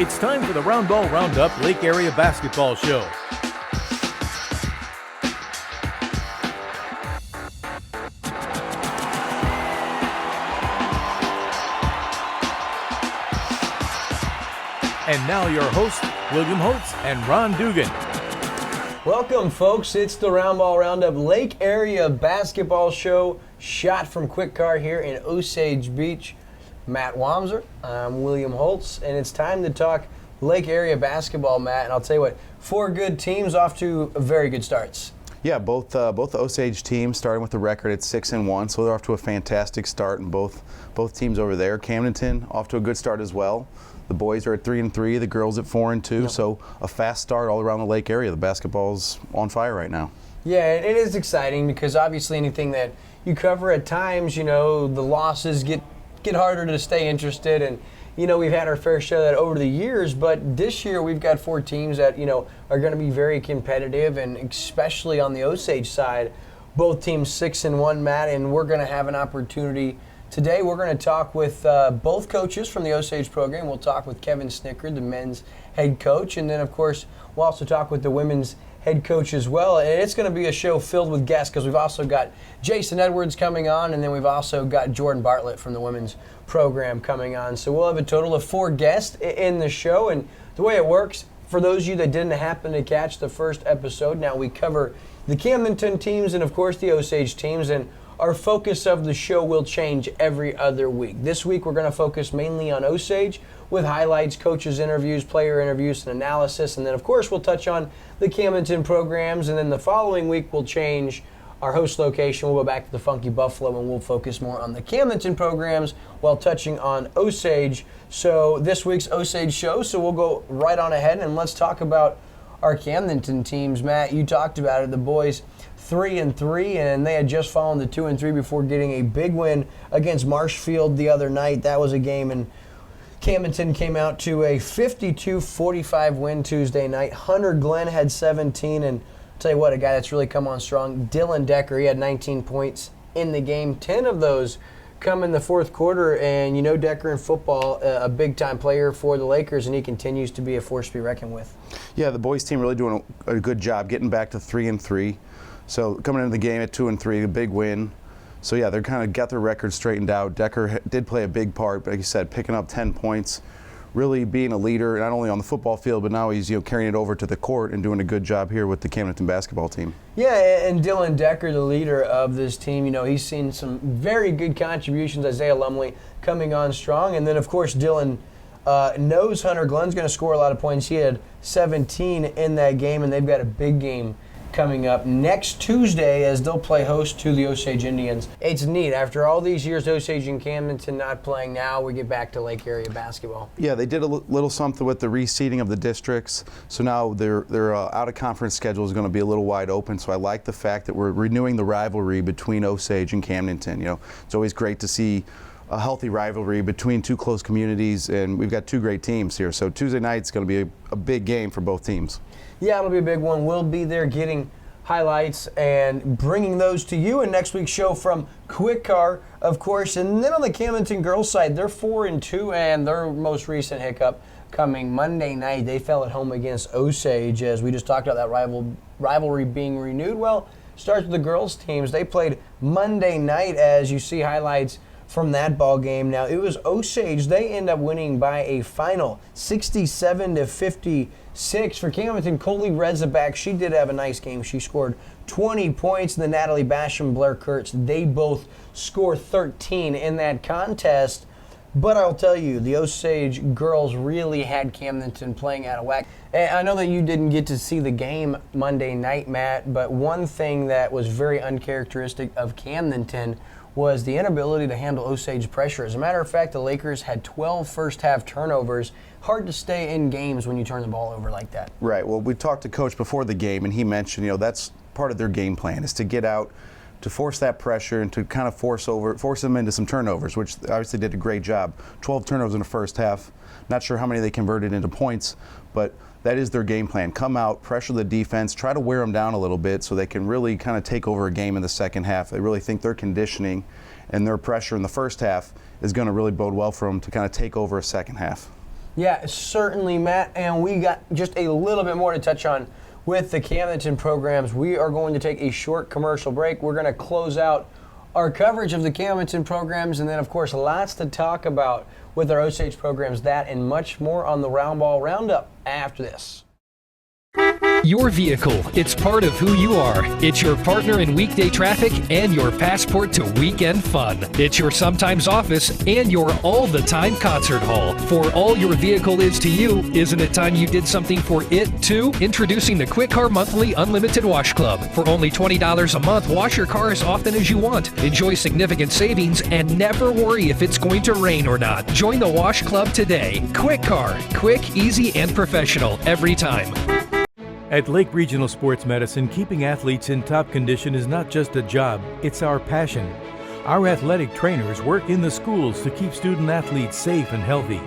It's time for the Roundball Roundup Lake Area Basketball Show. And now your hosts, William Holtz and Ron Dugan. Welcome, folks. It's the Roundball Roundup Lake Area Basketball Show, shot from Quick Car here in Osage Beach. Matt Wamser, I'm William Holtz, and it's time to talk Lake Area basketball, Matt. And I'll tell you what, 4 good teams off to very good starts. Yeah, both the Osage teams starting with the record at 6-1, so they're off to a fantastic start. And both teams over there, Camdenton off to a good start as well. The boys are at 3-3, the girls at 4-2. Yep. So a fast start all around the Lake area. The basketball's on fire right now. Yeah, it is exciting because obviously anything that you cover at times, you know, the losses get harder to stay interested, and you know we've had our fair share of that over the years, but this year we've got 4 teams that are going to be very competitive, and especially on the Osage side, both teams 6-1, Matt, and we're going to have an opportunity today. We're going to talk with both coaches from the Osage program. We'll talk with Kevin Snicker, the men's head coach, and then of course we'll also talk with the women's head coach as well. And it's going to be a show filled with guests because we've also got Jason Edwards coming on, and then we've also got Jordyn Bartlett from the women's program coming on. So we'll have a total of 4 guests in the show. And the way it works, for those of you that didn't happen to catch the first episode, now we cover the Camdenton teams and of course the Osage teams, and our focus of the show will change every other week. This week we're going to focus mainly on Osage with highlights, coaches' interviews, player interviews, and analysis. And then, of course, we'll touch on the Camdenton programs. And then the following week we'll change our host location. We'll go back to the Funky Buffalo, and we'll focus more on the Camdenton programs while touching on Osage. So this week's Osage show, so we'll go right on ahead, and let's talk about our Camdenton teams. Matt, you talked about it. The boys 3-3, and they had just fallen to 2-3 before getting a big win against Marshfield the other night. That was a game, and Camdenton came out to a 52-45 win Tuesday night. Hunter Glenn had 17, and I'll tell you what, a guy that's really come on strong, Dylan Decker, he had 19 points in the game. 10 of those come in the fourth quarter, and you know Decker in football, a big-time player for the Lakers, and he continues to be a force to be reckoned with. Yeah, the boys team really doing a good job getting back to 3-3. So coming into the game at 2-3, a big win. So yeah, they're kind of got their record straightened out. Decker did play a big part, but like you said, picking up 10 points, really being a leader, not only on the football field, but now he's carrying it over to the court and doing a good job here with the Camdenton basketball team. Yeah, and Dylan Decker, the leader of this team, he's seen some very good contributions. Isaiah Lumley coming on strong, and then of course Dylan knows Hunter Glenn's going to score a lot of points. He had 17 in that game, and they've got a big game coming up next Tuesday as they'll play host to the Osage Indians. It's neat. After all these years, Osage and Camdenton not playing, now we get back to Lake Area basketball. Yeah, they did a little something with the reseeding of the districts. So now their out-of-conference schedule is going to be a little wide open. So I like the fact that we're renewing the rivalry between Osage and Camdenton. It's always great to see a healthy rivalry between 2 close communities, and we've got 2 great teams here. So Tuesday night's going to be a big game for both teams. Yeah, it'll be a big one. We'll be there getting highlights and bringing those to you in next week's show from Quick Car, of course. And then on the Camdenton girls side, they're 4-2, and their most recent hiccup coming Monday night. They fell at home against Osage, as we just talked about that rivalry being renewed. Well, starts with the girls teams. They played Monday night, as you see highlights from that ball game. Now, it was Osage. They end up winning by a final 67-56 for Camdenton. Coley Rezabak, she did have a nice game. She scored 20 points. And then Natalie Basham, Blair Kurtz, they both score 13 in that contest. But I'll tell you, the Osage girls really had Camdenton playing out of whack. And I know that you didn't get to see the game Monday night, Matt, but one thing that was very uncharacteristic of Camdenton was the inability to handle Osage pressure. As a matter of fact, the Lakers had 12 first-half turnovers. Hard to stay in games when you turn the ball over like that. Right. Well, we talked to Coach before the game, and he mentioned, that's part of their game plan, is to get out, to force that pressure, and to kind of force them into some turnovers, which obviously did a great job. 12 turnovers in the first half. Not sure how many they converted into points, but that is their game plan. Come out, pressure the defense, try to wear them down a little bit so they can really kind of take over a game in the second half. They really think their conditioning and their pressure in the first half is going to really bode well for them to kind of take over a second half. Yeah, certainly, Matt. And we got just a little bit more to touch on with the Camdenton programs. We are going to take a short commercial break. We're going to close out our coverage of the Camdenton programs, and then, of course, lots to talk about with our Osage programs. That and much more on the Roundball Roundup after this. Your vehicle, it's part of who you are. It's your partner in weekday traffic and your passport to weekend fun. It's your sometimes office and your all-the-time concert hall. For all your vehicle is to you, isn't it time you did something for it too? Introducing the Quick Car Monthly Unlimited Wash Club. For only $20 a month, wash your car as often as you want. Enjoy significant savings and never worry if it's going to rain or not. Join the Wash Club today. Quick Car. Quick, easy, and professional every time. At Lake Regional Sports Medicine, keeping athletes in top condition is not just a job, it's our passion. Our athletic trainers work in the schools to keep student athletes safe and healthy.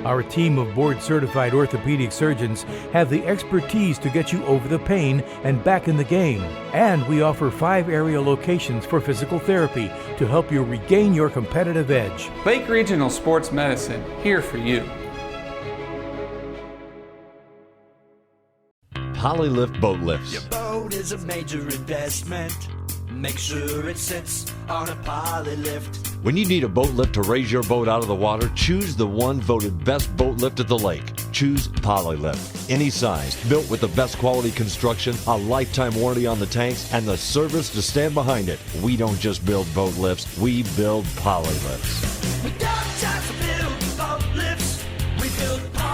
Our team of board-certified orthopedic surgeons have the expertise to get you over the pain and back in the game. And we offer 5 area locations for physical therapy to help you regain your competitive edge. Lake Regional Sports Medicine, here for you. Polylift boat lifts. Your boat is a major investment. Make sure it sits on a Polylift. When you need a boat lift to raise your boat out of the water, choose the one voted best boat lift at the lake. Choose Polylift. Any size, built with the best quality construction, a lifetime warranty on the tanks, and the service to stand behind it. We don't just build boat lifts, we build Polylifts. We got time to build boat lifts. We build Polylifts.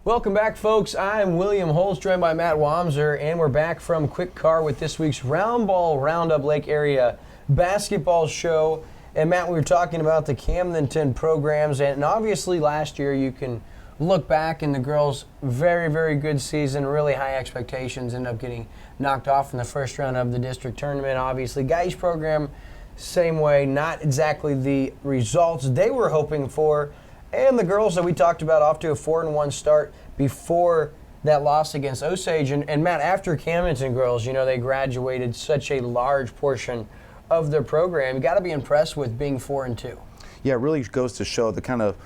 Welcome back, folks. I'm William Holtz, joined by Matt Wamser, and we're back from Quick Car with this week's Roundball Roundup Lake Area Basketball Show. And Matt, we were talking about the Camdenton programs, and obviously last year you can look back and the girls' very, very good season, really high expectations, end up getting knocked off in the first round of the district tournament. Obviously, guys' program, same way, not exactly the results they were hoping for. And the girls that we talked about off to a 4-1 start before that loss against Osage. And Matt, after Camdenton girls, you know, they graduated such a large portion of their program. You got to be impressed with being 4-2. Yeah, it really goes to show the kind of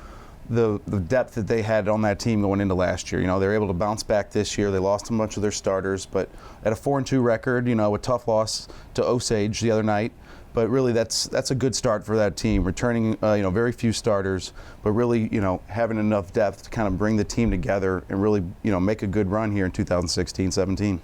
the depth that they had on that team going into last year. You know, they were able to bounce back this year. They lost a bunch of their starters, but at a 4-2 record, you know, a tough loss to Osage the other night. But really, that's a good start for that team. Returning, you know, very few starters, but really, you know, having enough depth to kind of bring the team together and really, you know, make a good run here in 2016-17.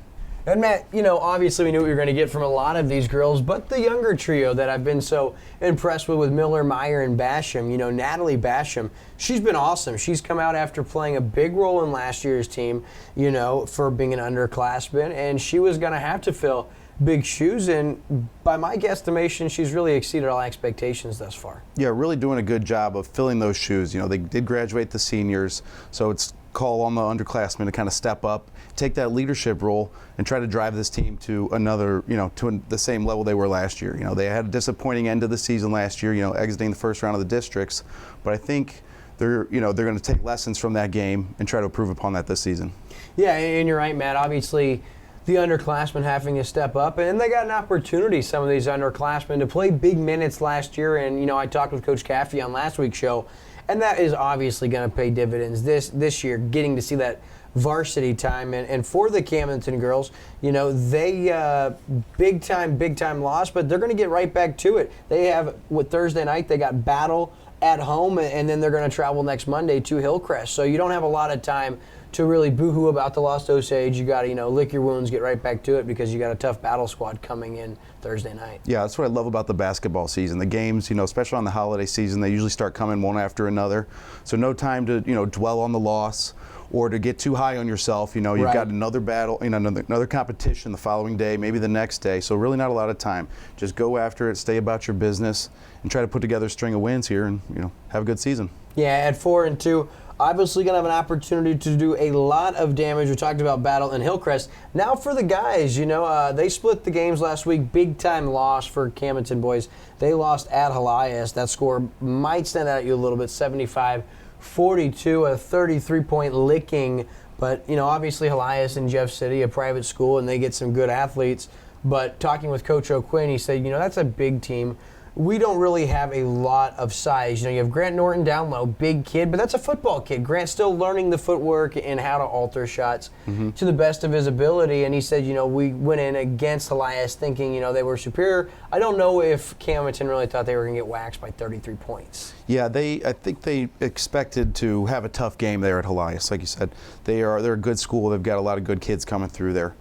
And Matt, you know, obviously we knew what we were going to get from a lot of these girls, but the younger trio that I've been so impressed with Miller, Meyer, and Basham, you know, Natalie Basham, she's been awesome. She's come out after playing a big role in last year's team, you know, for being an underclassman, and she was going to have to fill big shoes, and by my guesstimation, she's really exceeded all expectations thus far. Yeah, really doing a good job of filling those shoes. You know, they did graduate the seniors, so it's call on the underclassmen to kind of step up, take that leadership role, and try to drive this team to another, you know, to the same level they were last year. You know, they had a disappointing end of the season last year, you know, exiting the first round of the districts, but I think they're going to take lessons from that game and try to improve upon that this season. Yeah, and you're right, Matt. Obviously, the underclassmen having to step up, and they got an opportunity, some of these underclassmen, to play big minutes last year. And, you know, I talked with Coach Caffey on last week's show, and that is obviously going to pay dividends this year, getting to see that varsity time. And for the Camdenton girls, you know, they big time loss, but they're going to get right back to it. They have, with Thursday night, they got Battle at home, and then they're going to travel next Monday to Hillcrest. So you don't have a lot of time to really boo-hoo about the lost Osage. You got to, you know, lick your wounds, get right back to it, because you got a tough battle squad coming in Thursday night. Yeah, that's what I love about the basketball season. The games, you know, especially on the holiday season, they usually start coming one after another. So no time to, you know, dwell on the loss or to get too high on yourself. You know, you've got another battle, you know, another competition the following day, maybe the next day. So really not a lot of time. Just go after it, stay about your business, and try to put together a string of wins here and, you know, have a good season. Yeah, at 4-2. Obviously going to have an opportunity to do a lot of damage. We talked about Battle and Hillcrest. Now for the guys, you know, they split the games last week. Big-time loss for Camdenton boys. They lost at Helias. That score might stand out at you a little bit, 75-42, a 33-point licking. But, you know, obviously Helias in Jeff City, a private school, and they get some good athletes. But talking with Coach O'Quinn, he said, you know, that's a big team we don't really have a lot of size. You have Grant Norton down low, big kid, but that's a football kid. Grant's still learning the footwork and how to alter shots to the best of his ability. And he said, we went in against Elias thinking, they were superior. I don't know if Camden really thought they were going to get waxed by 33 points. Yeah, I think they expected to have a tough game there at Elias. Like you said, they're a good school. They've got a lot of good kids coming through there.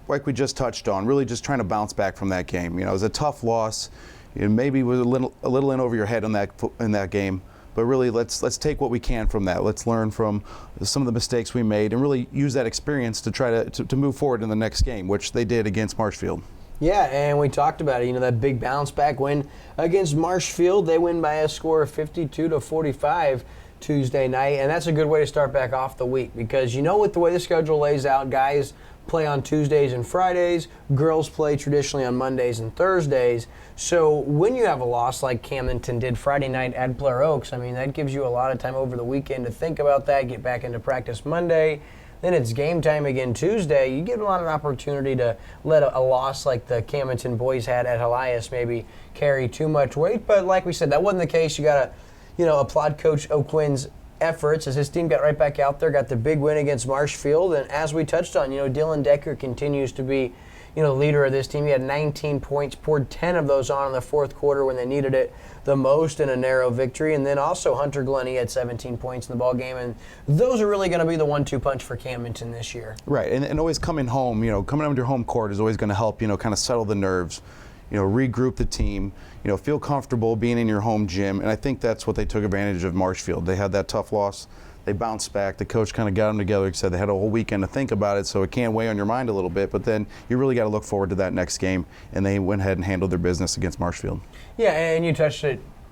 Like we just touched on, really just trying to bounce back from that game. It was a tough loss. Maybe was a little in over your head in that game, but really let's take what we can from that. Let's learn from some of the mistakes we made and really use that experience to try to move forward in the next game, which they did against Marshfield. Yeah, and we talked about it. That big bounce back win against Marshfield. They win by a score of 52-45 Tuesday night, and that's a good way to start back off the week because with the way the schedule lays out, guys play on Tuesdays and Fridays. Girls play traditionally on Mondays and Thursdays. So when you have a loss like Camden did Friday night at Blair Oaks, that gives you a lot of time over the weekend to think about that, get back into practice Monday. Then it's game time again Tuesday. You get a lot of opportunity to let a loss like the Camden boys had at Elias maybe carry too much weight. But like we said, that wasn't the case. You got to applaud Coach O'Quinn's efforts as his team got right back out there, got the big win against Marshfield. And as we touched on, Dylan Decker continues to be, the leader of this team. He had 19 points, poured 10 of those on in the fourth quarter when they needed it the most in a narrow victory. And then also Hunter Glenn, he had 17 points in the ball game. And those are really going to be the 1-2 punch for Camden this year. Right, and always coming home, coming under home court is always going to help, kind of settle the nerves. Regroup the team, feel comfortable being in your home gym. And I think that's what they took advantage of Marshfield. They had that tough loss. They bounced back. The coach kind of got them together. He said they had a whole weekend to think about it, so it can weigh on your mind a little bit. But then you really got to look forward to that next game. And they went ahead and handled their business against Marshfield. Yeah, and you touched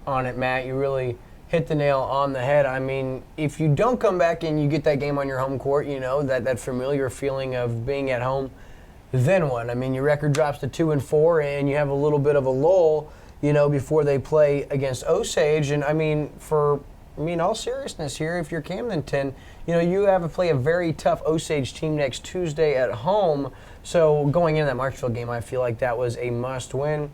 on it, Matt. You really hit the nail on the head. If you don't come back and you get that game on your home court, that familiar feeling of being at home, then what? Your record drops to 2-4, and you have a little bit of a lull, before they play against Osage. And all seriousness here, if you're Camden, you have to play a very tough Osage team next Tuesday at home. So going into that Marshfield game, I feel like that was a must-win,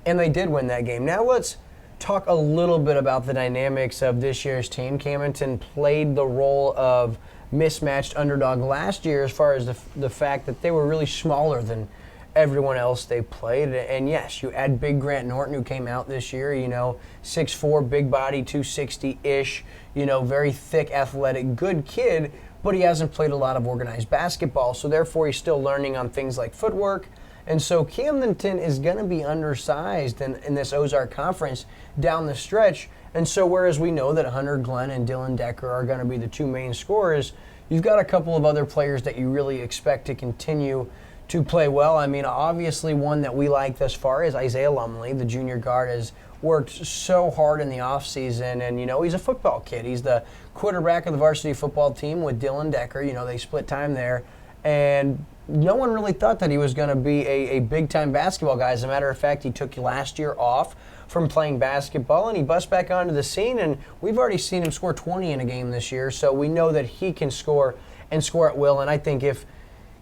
and they did win that game. Now let's talk a little bit about the dynamics of this year's team. Camden played the role of mismatched underdog last year as far as the fact that they were really smaller than everyone else they played. And yes, you add big Grant Norton, who came out this year, 6'4", big body, 260-ish, very thick, athletic, good kid, but he hasn't played a lot of organized basketball, so therefore he's still learning on things like footwork. And so Camden is going to be undersized in this Ozark Conference down the stretch. And so whereas we know that Hunter Glenn and Dylan Decker are going to be the two main scorers, you've got a couple of other players that you really expect to continue to play well. Obviously one that we like thus far is Isaiah Lumley. The junior guard has worked so hard in the offseason, and, he's a football kid. He's the quarterback of the varsity football team with Dylan Decker. They split time there. And no one really thought that he was going to be a big-time basketball guy. As a matter of fact, he took last year off from playing basketball, and he bust back onto the scene, and we've already seen him score 20 in a game this year, so we know that he can score and score at will. And I think if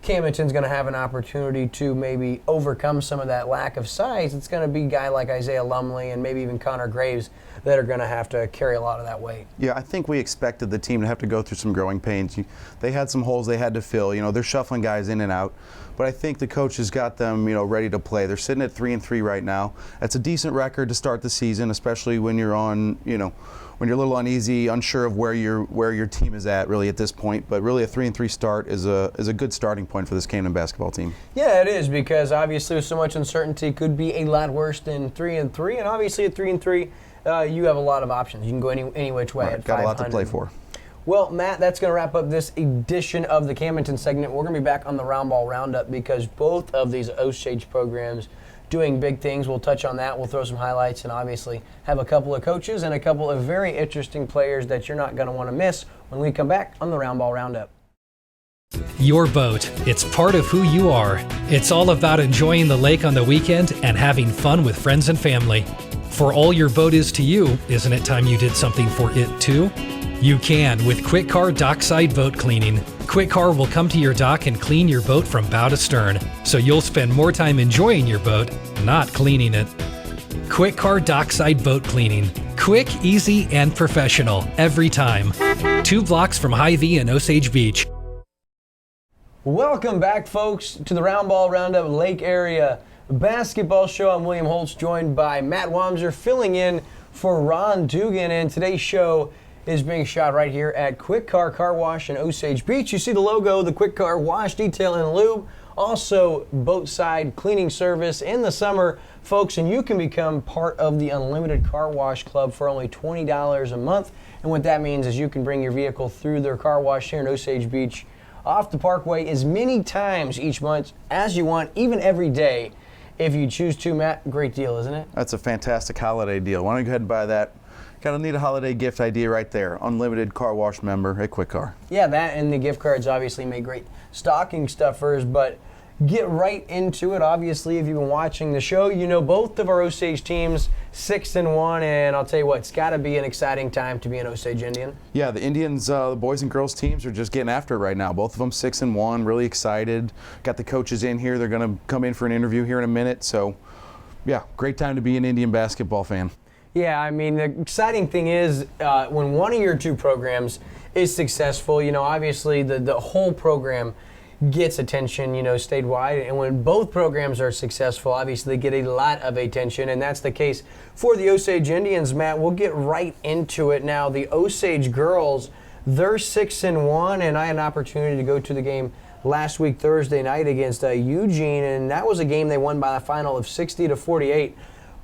Camden's going to have an opportunity to maybe overcome some of that lack of size, it's going to be a guy like Isaiah Lumley and maybe even Connor Graves that are going to have to carry a lot of that weight. Yeah, I think we expected the team to have to go through some growing pains. They had some holes they had to fill. They're shuffling guys in and out. But I think the coach has got them, ready to play. They're sitting at 3-3 right now. That's a decent record to start the season, especially when you're on, when you're a little uneasy, unsure of where your team is at really at this point. But really a 3-3 start is a good starting point for this Camden basketball team. Yeah, it is, because obviously with so much uncertainty, it could be a lot worse than 3-3. And obviously at 3-3, you have a lot of options. You can go any which way at 500. Got a lot to play for. Well, Matt, that's going to wrap up this edition of the Camden segment. We're going to be back on the Roundball Roundup because both of these Osage programs doing big things. We'll touch on that. We'll throw some highlights and obviously have a couple of coaches and a couple of very interesting players that you're not going to want to miss when we come back on the Roundball Roundup. Your boat. It's part of who you are. It's all about enjoying the lake on the weekend and having fun with friends and family. For all your boat is to you, isn't it time you did something for it too? You can with Quick Car Dockside Boat Cleaning. Quick Car will come to your dock and clean your boat from bow to stern, so you'll spend more time enjoying your boat, not cleaning it. Quick Car Dockside Boat Cleaning. Quick, easy, and professional every time. 2 blocks from Hy-Vee and Osage Beach. Welcome back, folks, to the Roundball Roundup Lake Area Basketball Show. I'm William Holtz, joined by Matt Wamser, filling in for Ron Dugan, and today's show is being shot right here at Quick Car Car Wash in Osage Beach. You see the logo, the Quick Car Wash, Detail, and Lube. Also, boatside cleaning service in the summer, folks, and you can become part of the Unlimited Car Wash Club for only $20 a month. And what that means is you can bring your vehicle through their car wash here in Osage Beach off the Parkway as many times each month as you want, even every day. If you choose to, Matt, great deal, isn't it? That's a fantastic holiday deal. Why don't you go ahead and buy that? Kind of need a holiday gift idea right there. Unlimited car wash member at Quick Car. Yeah, that and the gift cards obviously make great stocking stuffers, but get right into it. Obviously, if you've been watching the show, you know both of our Osage teams 6-1, and I'll tell you what, it's got to be an exciting time to be an Osage Indian. Yeah, the Indians, the boys and girls teams are just getting after it right now. Both of them 6-1, really excited. Got the coaches in here. They're going to come in for an interview here in a minute. So, yeah, great time to be an Indian basketball fan. Yeah, I mean, the exciting thing is when one of your two programs is successful, you know, obviously the whole program gets attention, you know, statewide. And when both programs are successful, obviously they get a lot of attention, and that's the case for the Osage Indians, Matt. We'll get right into it now. The Osage girls, they're 6-1, and I had an opportunity to go to the game last week, Thursday night, against Eugene, and that was a game they won by a final of 60-48.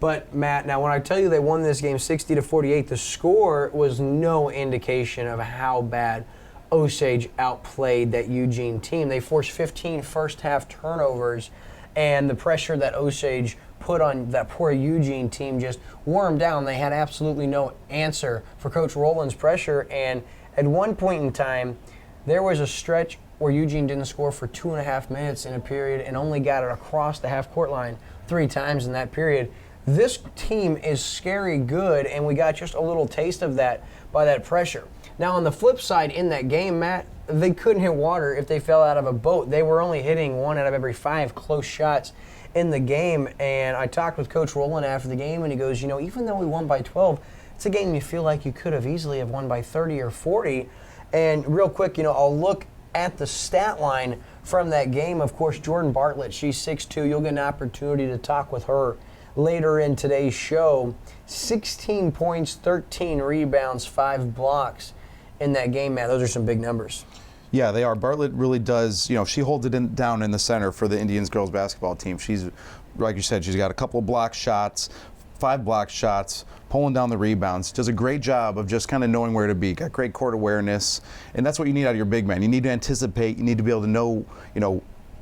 But, Matt, now when I tell you they won this game 60-48, the score was no indication of how bad Osage outplayed that Eugene team. They forced 15 first-half turnovers, and the pressure that Osage put on that poor Eugene team just wore them down. They had absolutely no answer for Coach Rowland's pressure, and at one point in time, there was a stretch where Eugene didn't score for 2.5 minutes in a period and only got it across the half-court line 3 times in that period. This team is scary good, and we got just a little taste of that by that pressure. Now, on the flip side, in that game, Matt, they couldn't hit water if they fell out of a boat. They were only hitting 1 out of every 5 close shots in the game, and I talked with Coach Rowland after the game, and he goes, you know, even though we won by 12, it's a game you feel like you could have easily have won by 30 or 40. And real quick, you know, I'll look at the stat line from that game. Of course, Jordyn Bartlett, she's 6'2". You'll get an opportunity to talk with her later in today's show. 16 points, 13 rebounds, 5 blocks in that game, Matt. Those are some big numbers. Yeah, they are. Bartlett really does, you know, she holds it down in the center for the Indians girls basketball team. She's, like you said, she's got a couple of block shots, 5 block shots, pulling down the rebounds. Does a great job of just kind of knowing where to be. Got great court awareness, and that's what you need out of your big man. You need to anticipate. You need to be able to know, you know,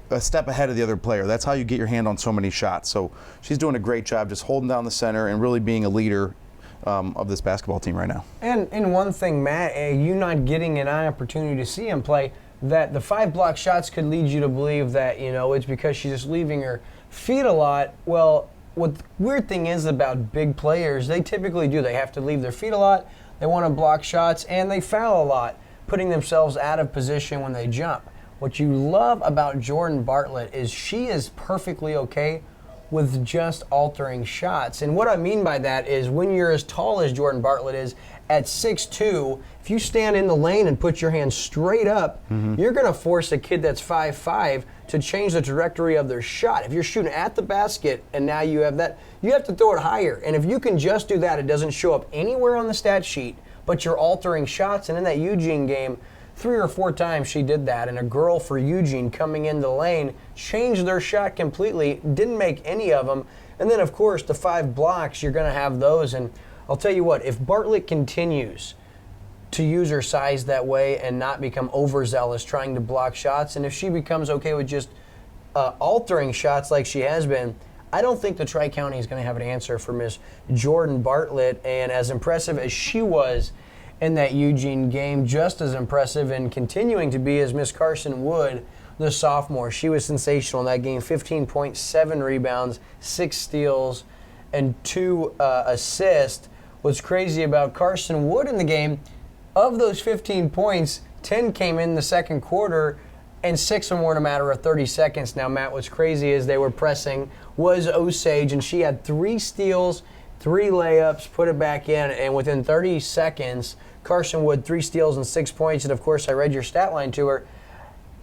a step ahead of the other player. That's how you get your hand on so many shots. So she's doing a great job just holding down the center and really being a leader of this basketball team right now. And one thing, Matt, you not getting an opportunity to see him play, that the 5 block shots could lead you to believe that, you know, it's because she's just leaving her feet a lot. Well, what the weird thing is about big players, they typically do. They have to leave their feet a lot, they want to block shots, and they foul a lot, putting themselves out of position when they jump. What you love about Jordyn Bartlett is she is perfectly okay with just altering shots. And what I mean by that is when you're as tall as Jordyn Bartlett is, at 6'2", if you stand in the lane and put your hands straight up, you're going to force a kid that's 5'5" to change the trajectory of their shot. If you're shooting at the basket and now you have that, you have to throw it higher. And if you can just do that, it doesn't show up anywhere on the stat sheet, but you're altering shots. And in that Eugene game, 3 or 4 times she did that, and a girl for Eugene coming into the lane changed their shot completely, didn't make any of them. And then, of course, the 5 blocks, you're going to have those. And I'll tell you what, if Bartlett continues to use her size that way and not become overzealous trying to block shots, and if she becomes okay with just altering shots like she has been, I don't think the Tri-County is going to have an answer for Miss Jordyn Bartlett. And as impressive as she was in that Eugene game, just as impressive and continuing to be as Miss Carson Wood, the sophomore. She was sensational in that game, 15.7 rebounds, 6 steals, and 2 assists. What's crazy about Carson Wood in the game, of those 15 points, 10 came in the second quarter, and 6 and 1 in a matter of 30 seconds. Now, Matt, what's crazy is they were pressing was Osage, and she had 3 steals, 3 layups, put it back in, and within 30 seconds, Carson Wood, 3 steals and 6 points. And, of course, I read your stat line to her.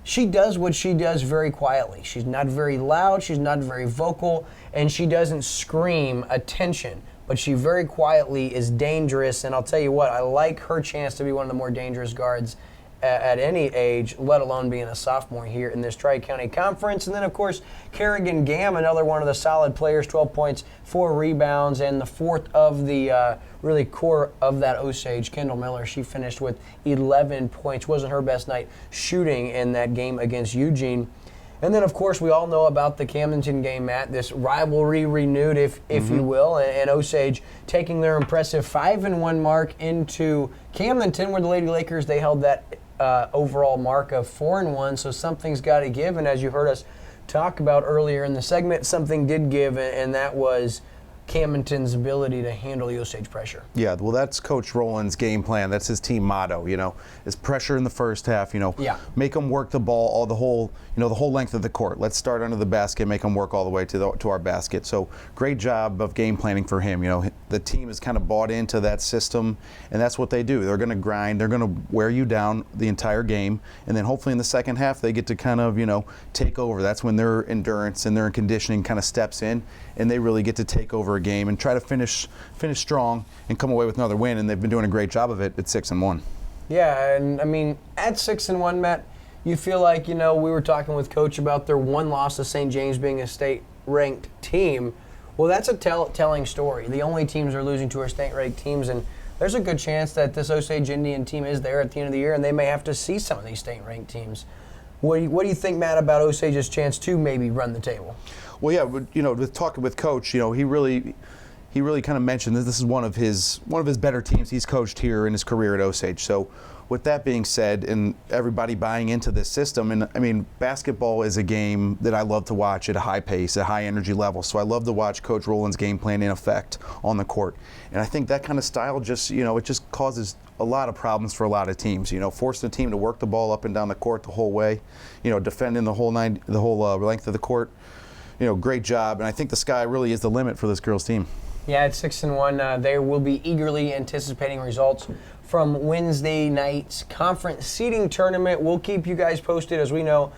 She does what she does very quietly. She's not very loud, she's not very vocal, and she doesn't scream attention. But she very quietly is dangerous, and I'll tell you what, I like her chance to be one of the more dangerous guards at any age, let alone being a sophomore here in this Tri-County Conference. And then, of course, Kerrigan Gam, another one of the solid players, 12 points, 4 rebounds, and the fourth of the really core of that Osage, Kendall Miller. She finished with 11 points. Wasn't her best night shooting in that game against Eugene. And then, of course, we all know about the Camdenton game, Matt, this rivalry renewed, if you will, and Osage taking their impressive 5-1 mark into Camdenton, where the Lady Lakers, they held that overall mark of 4-1, so something's got to give. And as you heard us talk about earlier in the segment, something did give, and that was Camdenton's ability to handle the Osage pressure. Yeah, well, that's Coach Rowland's game plan. That's his team motto, is pressure in the first half, make them work the ball the whole length of the court. Let's start under the basket, make them work all the way to our basket. So great job of game planning for him. The team has kind of bought into that system, and that's what they do. They're going to grind. They're going to wear you down the entire game, and then hopefully in the second half they get to kind of, take over. That's when their endurance and their conditioning kind of steps in, and they really get to take over a game and try to finish strong and come away with another win, and they've been doing a great job of it at 6-1. Yeah, and I mean, at 6-1, Matt, you feel like, we were talking with Coach about their one loss to St. James being a state-ranked team. Well, that's a telling story. The only teams are losing to are state-ranked teams, and there's a good chance that this Osage Indian team is there at the end of the year, and they may have to see some of these state-ranked teams. What do you think, Matt, about Osage's chance to maybe run the table? Well, yeah, with talking with Coach, he really kind of mentioned that this is one of his better teams he's coached here in his career at Osage. So with that being said, and everybody buying into this system, and I mean, basketball is a game that I love to watch at a high pace, a high energy level. So I love to watch Coach Rowland's game plan in effect on the court. And I think that kind of style just, it just causes a lot of problems for a lot of teams. Forcing a team to work the ball up and down the court the whole way, defending the whole length of the court. Great job, and I think the sky really is the limit for this girls' team. Yeah, at 6-1, they will be eagerly anticipating results from Wednesday night's conference seeding tournament. We'll keep you guys posted, as we know.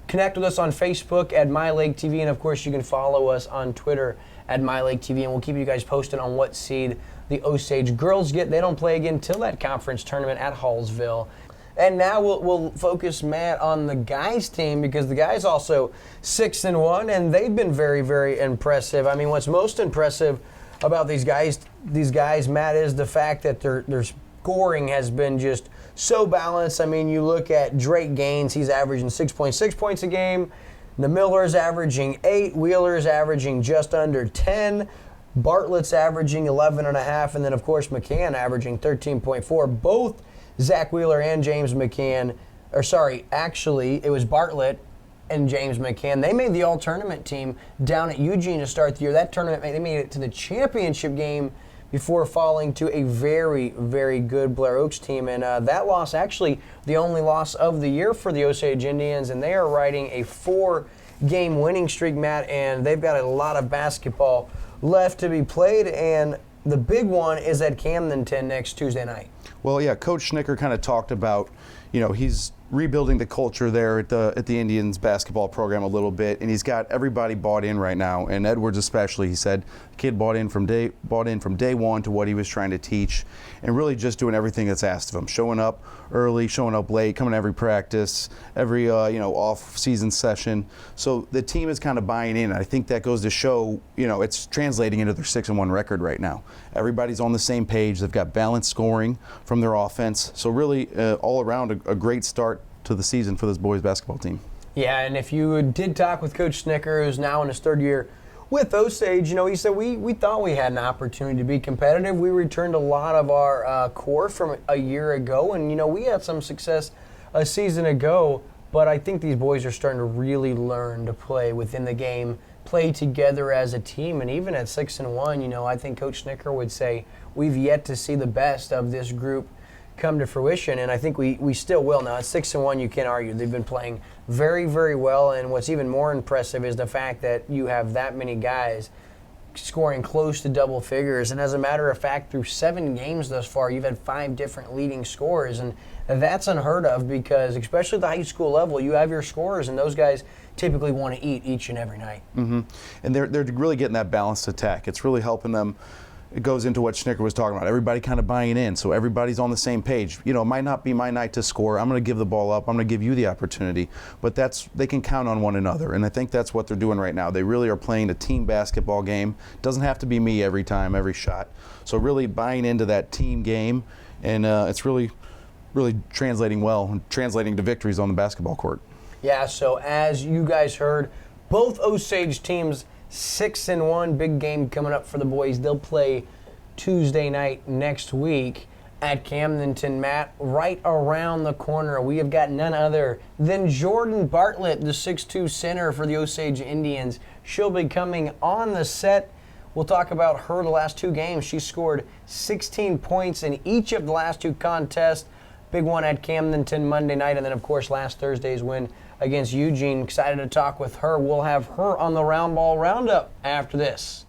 Connect with us on Facebook at MyLakeTV, and of course you can follow us on Twitter at MyLakeTV, and we'll keep you guys posted on what seed the Osage girls get. They don't play again till that conference tournament at Hallsville. And now we'll focus, Matt, on the guys' team, because the guys also 6-1, and they've been very, very impressive. I mean, what's most impressive about these guys, Matt, is the fact that their scoring has been just so balanced. I mean, you look at Drake Gaines, he's averaging 6.6 points a game. The Miller's averaging 8. Wheeler's averaging just under 10. Bartlett's averaging 11.5. And then, of course, McCann averaging 13.4. Both Zach Wheeler and James McCann, actually, it was Bartlett and James McCann. They made the all-tournament team down at Eugene to start the year. That tournament, they made it to the championship game before falling to a very, very good Blair Oaks team. And that loss, actually, the only loss of the year for the Osage Indians, and they are riding a 4-game winning streak, Matt, and they've got a lot of basketball left to be played, and the big one is at Camdenton next Tuesday night. Well, yeah, Coach Snicker kind of talked about, he's rebuilding the culture there at the Indians basketball program a little bit, and he's got everybody bought in right now, and Edwards especially. He said the kid bought in from day one to what he was trying to teach, and really just doing everything that's asked of him, showing up early, showing up late, coming to every practice, every off-season session. So the team is kind of buying in. I think that goes to show, it's translating into their 6-1 record right now. Everybody's on the same page. They've got balanced scoring from their offense. So really, all around, a great start to the season for this boys basketball team. Yeah, and if you did talk with Coach Snicker, who's now in his third year with Osage, he said we thought we had an opportunity to be competitive. We returned a lot of our core from a year ago, and we had some success a season ago, but I think these boys are starting to really learn to play within the game, play together as a team, and even at 6-1, I think Coach Snicker would say we've yet to see the best of this group come to fruition, and I think we still will. Now, at 6-1, you can't argue. They've been playing very, very well, and what's even more impressive is the fact that you have that many guys scoring close to double figures. And as a matter of fact, through 7 games thus far, you've had 5 different leading scorers, and that's unheard of because, especially at the high school level, you have your scorers, and those guys typically want to eat each and every night. Mm-hmm. And they're really getting that balanced attack. It's really helping them. It goes into what Snicker was talking about. Everybody kind of buying in, so everybody's on the same page. You know, it might not be my night to score. I'm going to give the ball up. I'm going to give you the opportunity. But they can count on one another, and I think that's what they're doing right now. They really are playing a team basketball game. It doesn't have to be me every time, every shot. So really buying into that team game, and it's really translating well and translating to victories on the basketball court. Yeah, so as you guys heard, both Osage teams 6-1, big game coming up for the boys. They'll play Tuesday night next week at Camdenton. Matt, right around the corner, we have got none other than Jordyn Bartlett, the 6'2 center for the Osage Indians. She'll be coming on the set. We'll talk about her the last 2 games. She scored 16 points in each of the last 2 contests. Big one at Camdenton Monday night, and then, of course, last Thursday's win against Eugene. Excited to talk with her. We'll have her on the Roundball Roundup after this.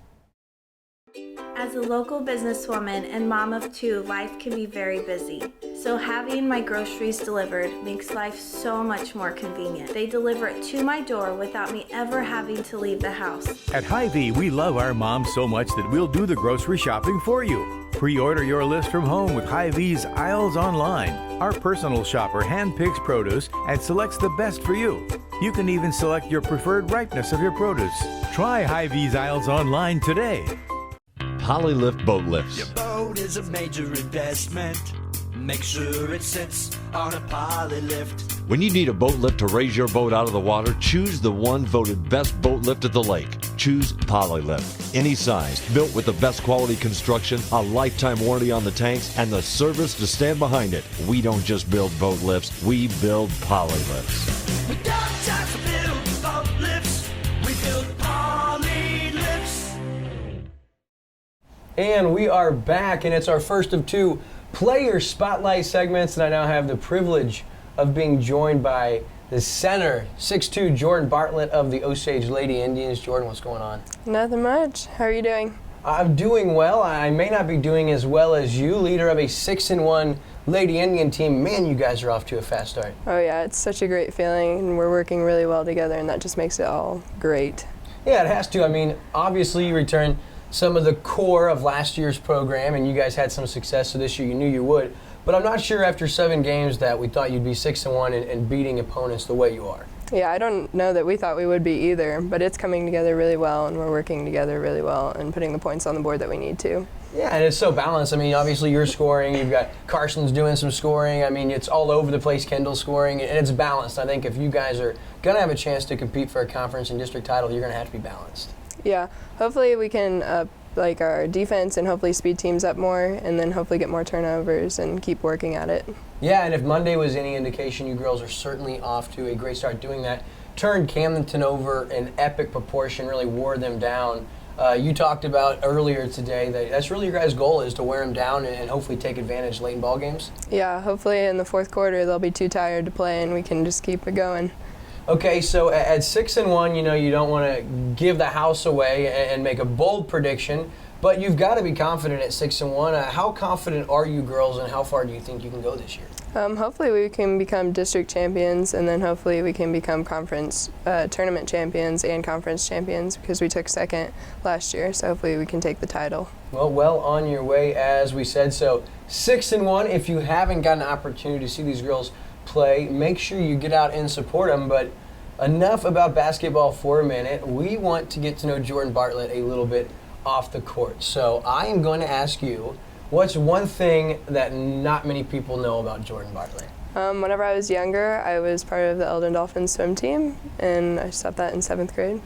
As a local businesswoman and mom of 2, life can be very busy. So having my groceries delivered makes life so much more convenient. They deliver it to my door without me ever having to leave the house. At Hy-Vee, we love our moms so much that we'll do the grocery shopping for you. Pre-order your list from home with Hy-Vee's Aisles Online. Our personal shopper handpicks produce and selects the best for you. You can even select your preferred ripeness of your produce. Try Hy-Vee's Aisles Online today. Polylift boat lifts. Your boat is a major investment. Make sure it sits on a Polylift. When you need a boat lift to raise your boat out of the water, choose the one voted best boat lift at the lake. Choose Polylift. Any size, built with the best quality construction, a lifetime warranty on the tanks, and the service to stand behind it. We don't just build boat lifts, we build Polylifts. We don't just build boat lifts, we build Polylifts. And we are back, and it's our first of 2 player spotlight segments, and I now have the privilege of being joined by the center, 6'2", Jordyn Bartlett of the Osage Lady Indians. Jordyn, what's going on? Nothing much. How are you doing? I'm doing well. I may not be doing as well as you, leader of a 6-1 Lady Indian team. Man, you guys are off to a fast start. Oh yeah, it's such a great feeling, and we're working really well together, and that just makes it all great. Yeah, it has to. I mean, obviously you returned some of the core of last year's program, and you guys had some success, so this year you knew you would. But I'm not sure after 7 games that we thought you'd be 6-1 and beating opponents the way you are. Yeah, I don't know that we thought we would be either, but it's coming together really well, and we're working together really well and putting the points on the board that we need to. Yeah, and it's so balanced. I mean, obviously you're scoring, you've got Carson's doing some scoring. I mean, it's all over the place, Kendall's scoring, and it's balanced. I think if you guys are going to have a chance to compete for a conference and district title, you're going to have to be balanced. Yeah, hopefully we can up our defense and hopefully speed teams up more, and then hopefully get more turnovers and keep working at it. Yeah, and if Monday was any indication, you girls are certainly off to a great start doing that. Turned Camdenton over in epic proportion, really wore them down. You talked about earlier today that that's really your guys' goal, is to wear them down and hopefully take advantage late in ball games? Yeah, hopefully in the 4th quarter they'll be too tired to play and we can just keep it going. Okay, so at 6-1, you know, you don't want to give the house away and make a bold prediction, but you've got to be confident at 6-1. How confident are you girls, and how far do you think you can go this year? Hopefully we can become district champions, and then hopefully we can become conference tournament champions and conference champions, because we took 2nd last year, so hopefully we can take the title. Well on your way, as we said. So 6-1, if you haven't gotten an opportunity to see these girls play, make sure you get out and support them. But enough about basketball for a minute. We want to get to know Jordyn Bartlett a little bit off the court. So I am going to ask you, what's one thing that not many people know about Jordyn Bartlett? Whenever I was younger, I was part of the Eldon Dolphins swim team, and I stopped that in 7th grade.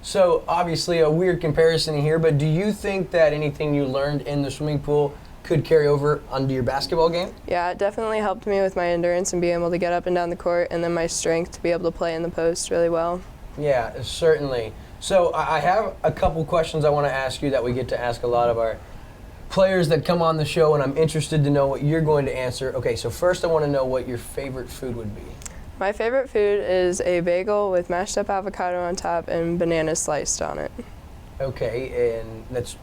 So obviously a weird comparison here, but do you think that anything you learned in the swimming pool could carry over onto your basketball game? Yeah, it definitely helped me with my endurance and being able to get up and down the court, and then my strength to be able to play in the post really well. Yeah, certainly. So I have a couple questions I want to ask you that we get to ask a lot of our players that come on the show, and I'm interested to know what you're going to answer. Okay, so first I want to know what your favorite food would be. My favorite food is a bagel with mashed up avocado on top and bananas sliced on it. Okay, and that's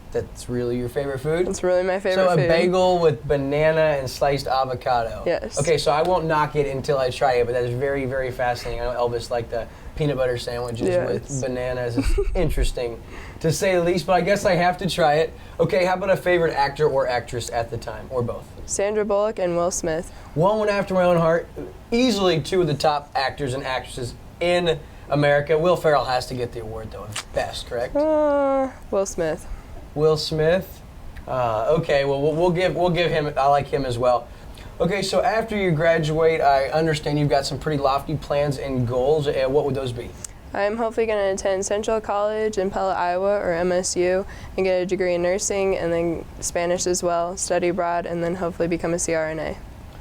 really your favorite food? It's really my favorite food. So a bagel with banana and sliced avocado. Yes. Okay, so I won't knock it until I try it, but that is very, very fascinating. I know Elvis liked the peanut butter sandwiches with bananas. It's interesting, to say the least, but I guess I have to try it. Okay, how about a favorite actor or actress at the time, or both? Sandra Bullock and Will Smith. One went after my own heart. Easily two of the top actors and actresses in America. Will Ferrell has to get the award, though, of best, correct? Will Smith. Will Smith. Okay, well, we'll give him. I like him as well. Okay, so after you graduate, I understand you've got some pretty lofty plans and goals. What would those be? I'm hopefully going to attend Central College in Pella, Iowa, or MSU, and get a degree in nursing, and then Spanish as well, study abroad, and then hopefully become a CRNA.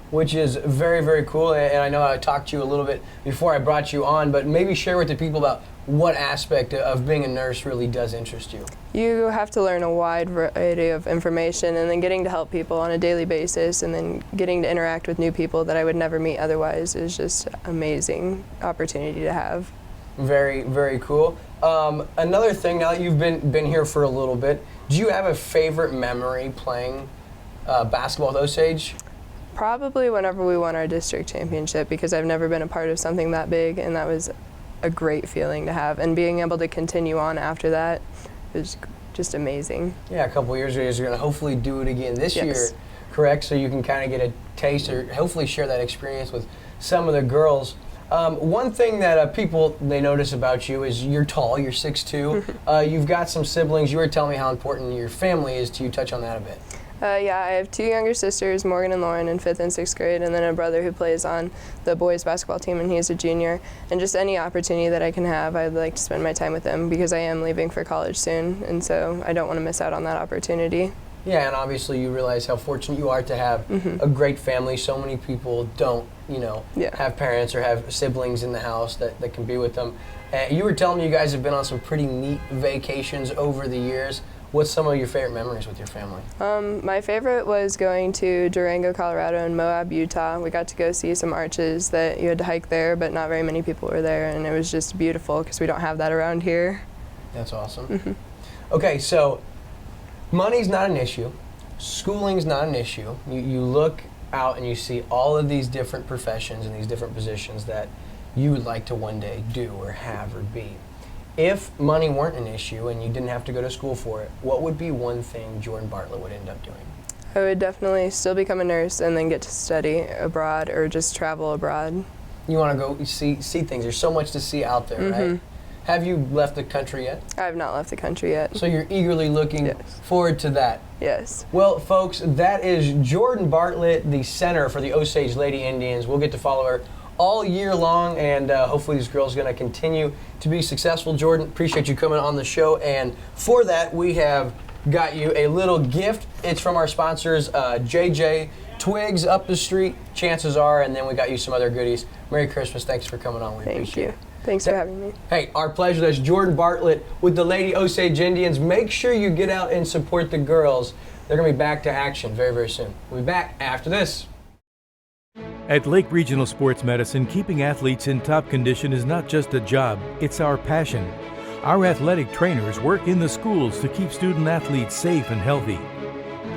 Which is very, very cool, and I know I talked to you a little bit before I brought you on, but maybe share with the people about what aspect of being a nurse really does interest you. You have to learn a wide variety of information, and then getting to help people on a daily basis, and then getting to interact with new people that I would never meet otherwise is just an amazing opportunity to have. Very, very cool. Another thing, now that you've been here for a little bit, do you have a favorite memory playing basketball at Osage? Probably whenever we won our district championship, because I've never been a part of something that big, and that was a great feeling to have. And being able to continue on after that was just amazing. Yeah, a couple of years ago, you're going to hopefully do it again this year, correct? So you can kind of get a taste or hopefully share that experience with some of the girls. One thing that people, they notice about you is you're tall, you're 6'2". You've got some siblings. You were telling me how important your family is to you. Touch on that a bit. Yeah, I have two younger sisters, Morgan and Lauren, in 5th and 6th grade, and then a brother who plays on the boys basketball team, and he's a junior. And just any opportunity that I can have, I'd like to spend my time with them, because I am leaving for college soon, and so I don't want to miss out on that opportunity. Yeah, and obviously you realize how fortunate you are to have a great family. So many people don't, have parents or have siblings in the house that can be with them. You were telling me you guys have been on some pretty neat vacations over the years. What's some of your favorite memories with your family? My favorite was going to Durango, Colorado, and Moab, Utah. We got to go see some arches that you had to hike there, but not very many people were there, and it was just beautiful because we don't have that around here. That's awesome. Okay, so money's not an issue. Schooling's not an issue. You look out and you see all of these different professions and these different positions that you would like to one day do or have or be. If money weren't an issue and you didn't have to go to school for it, what would be one thing Jordyn Bartlett would end up doing? I would definitely still become a nurse and then get to study abroad or just travel abroad. You want to go see things. There's so much to see out there, right? Have you left the country yet? I have not left the country yet. So you're eagerly looking forward to that? Yes. Well, folks, that is Jordyn Bartlett, the center for the Osage Lady Indians. We'll get to follow her all year long, and hopefully this girl's going to continue to be successful. Jordyn, appreciate you coming on the show, and for that we have got you a little gift. It's from our sponsors, JJ Twigs up the street, chances are, and then we got you some other goodies. Merry Christmas. Thanks for coming on. We appreciate it. Thanks for having me. Hey, our pleasure. That's Jordyn Bartlett with the Lady Osage Indians. Make sure you get out and support the girls. They're going to be back to action very, very soon. We'll be back after this. At Lake Regional Sports Medicine, keeping athletes in top condition is not just a job, it's our passion. Our athletic trainers work in the schools to keep student athletes safe and healthy.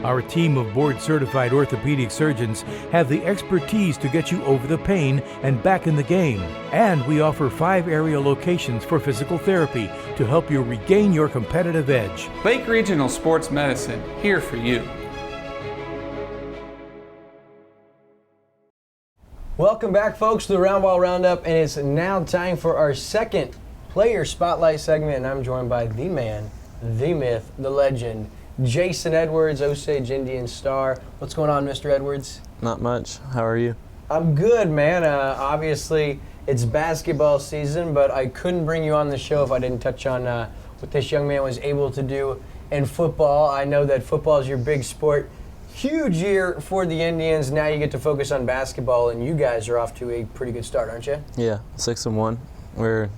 Our team of board-certified orthopedic surgeons have the expertise to get you over the pain and back in the game. And we offer 5 area locations for physical therapy to help you regain your competitive edge. Lake Regional Sports Medicine, here for you. Welcome back, folks, to the Roundball Roundup, and it's now time for our second player spotlight segment, and I'm joined by the man, the myth, the legend, Jason Edwards, Osage Indian star. What's going on, Mr. Edwards? Not much. How are you? I'm good, man. Obviously, it's basketball season, but I couldn't bring you on the show if I didn't touch on what this young man was able to do in football. I know that football is your big sport. Huge year for the Indians. Now you get to focus on basketball, and you guys are off to a pretty good start, aren't you? Yeah, 6-1. We're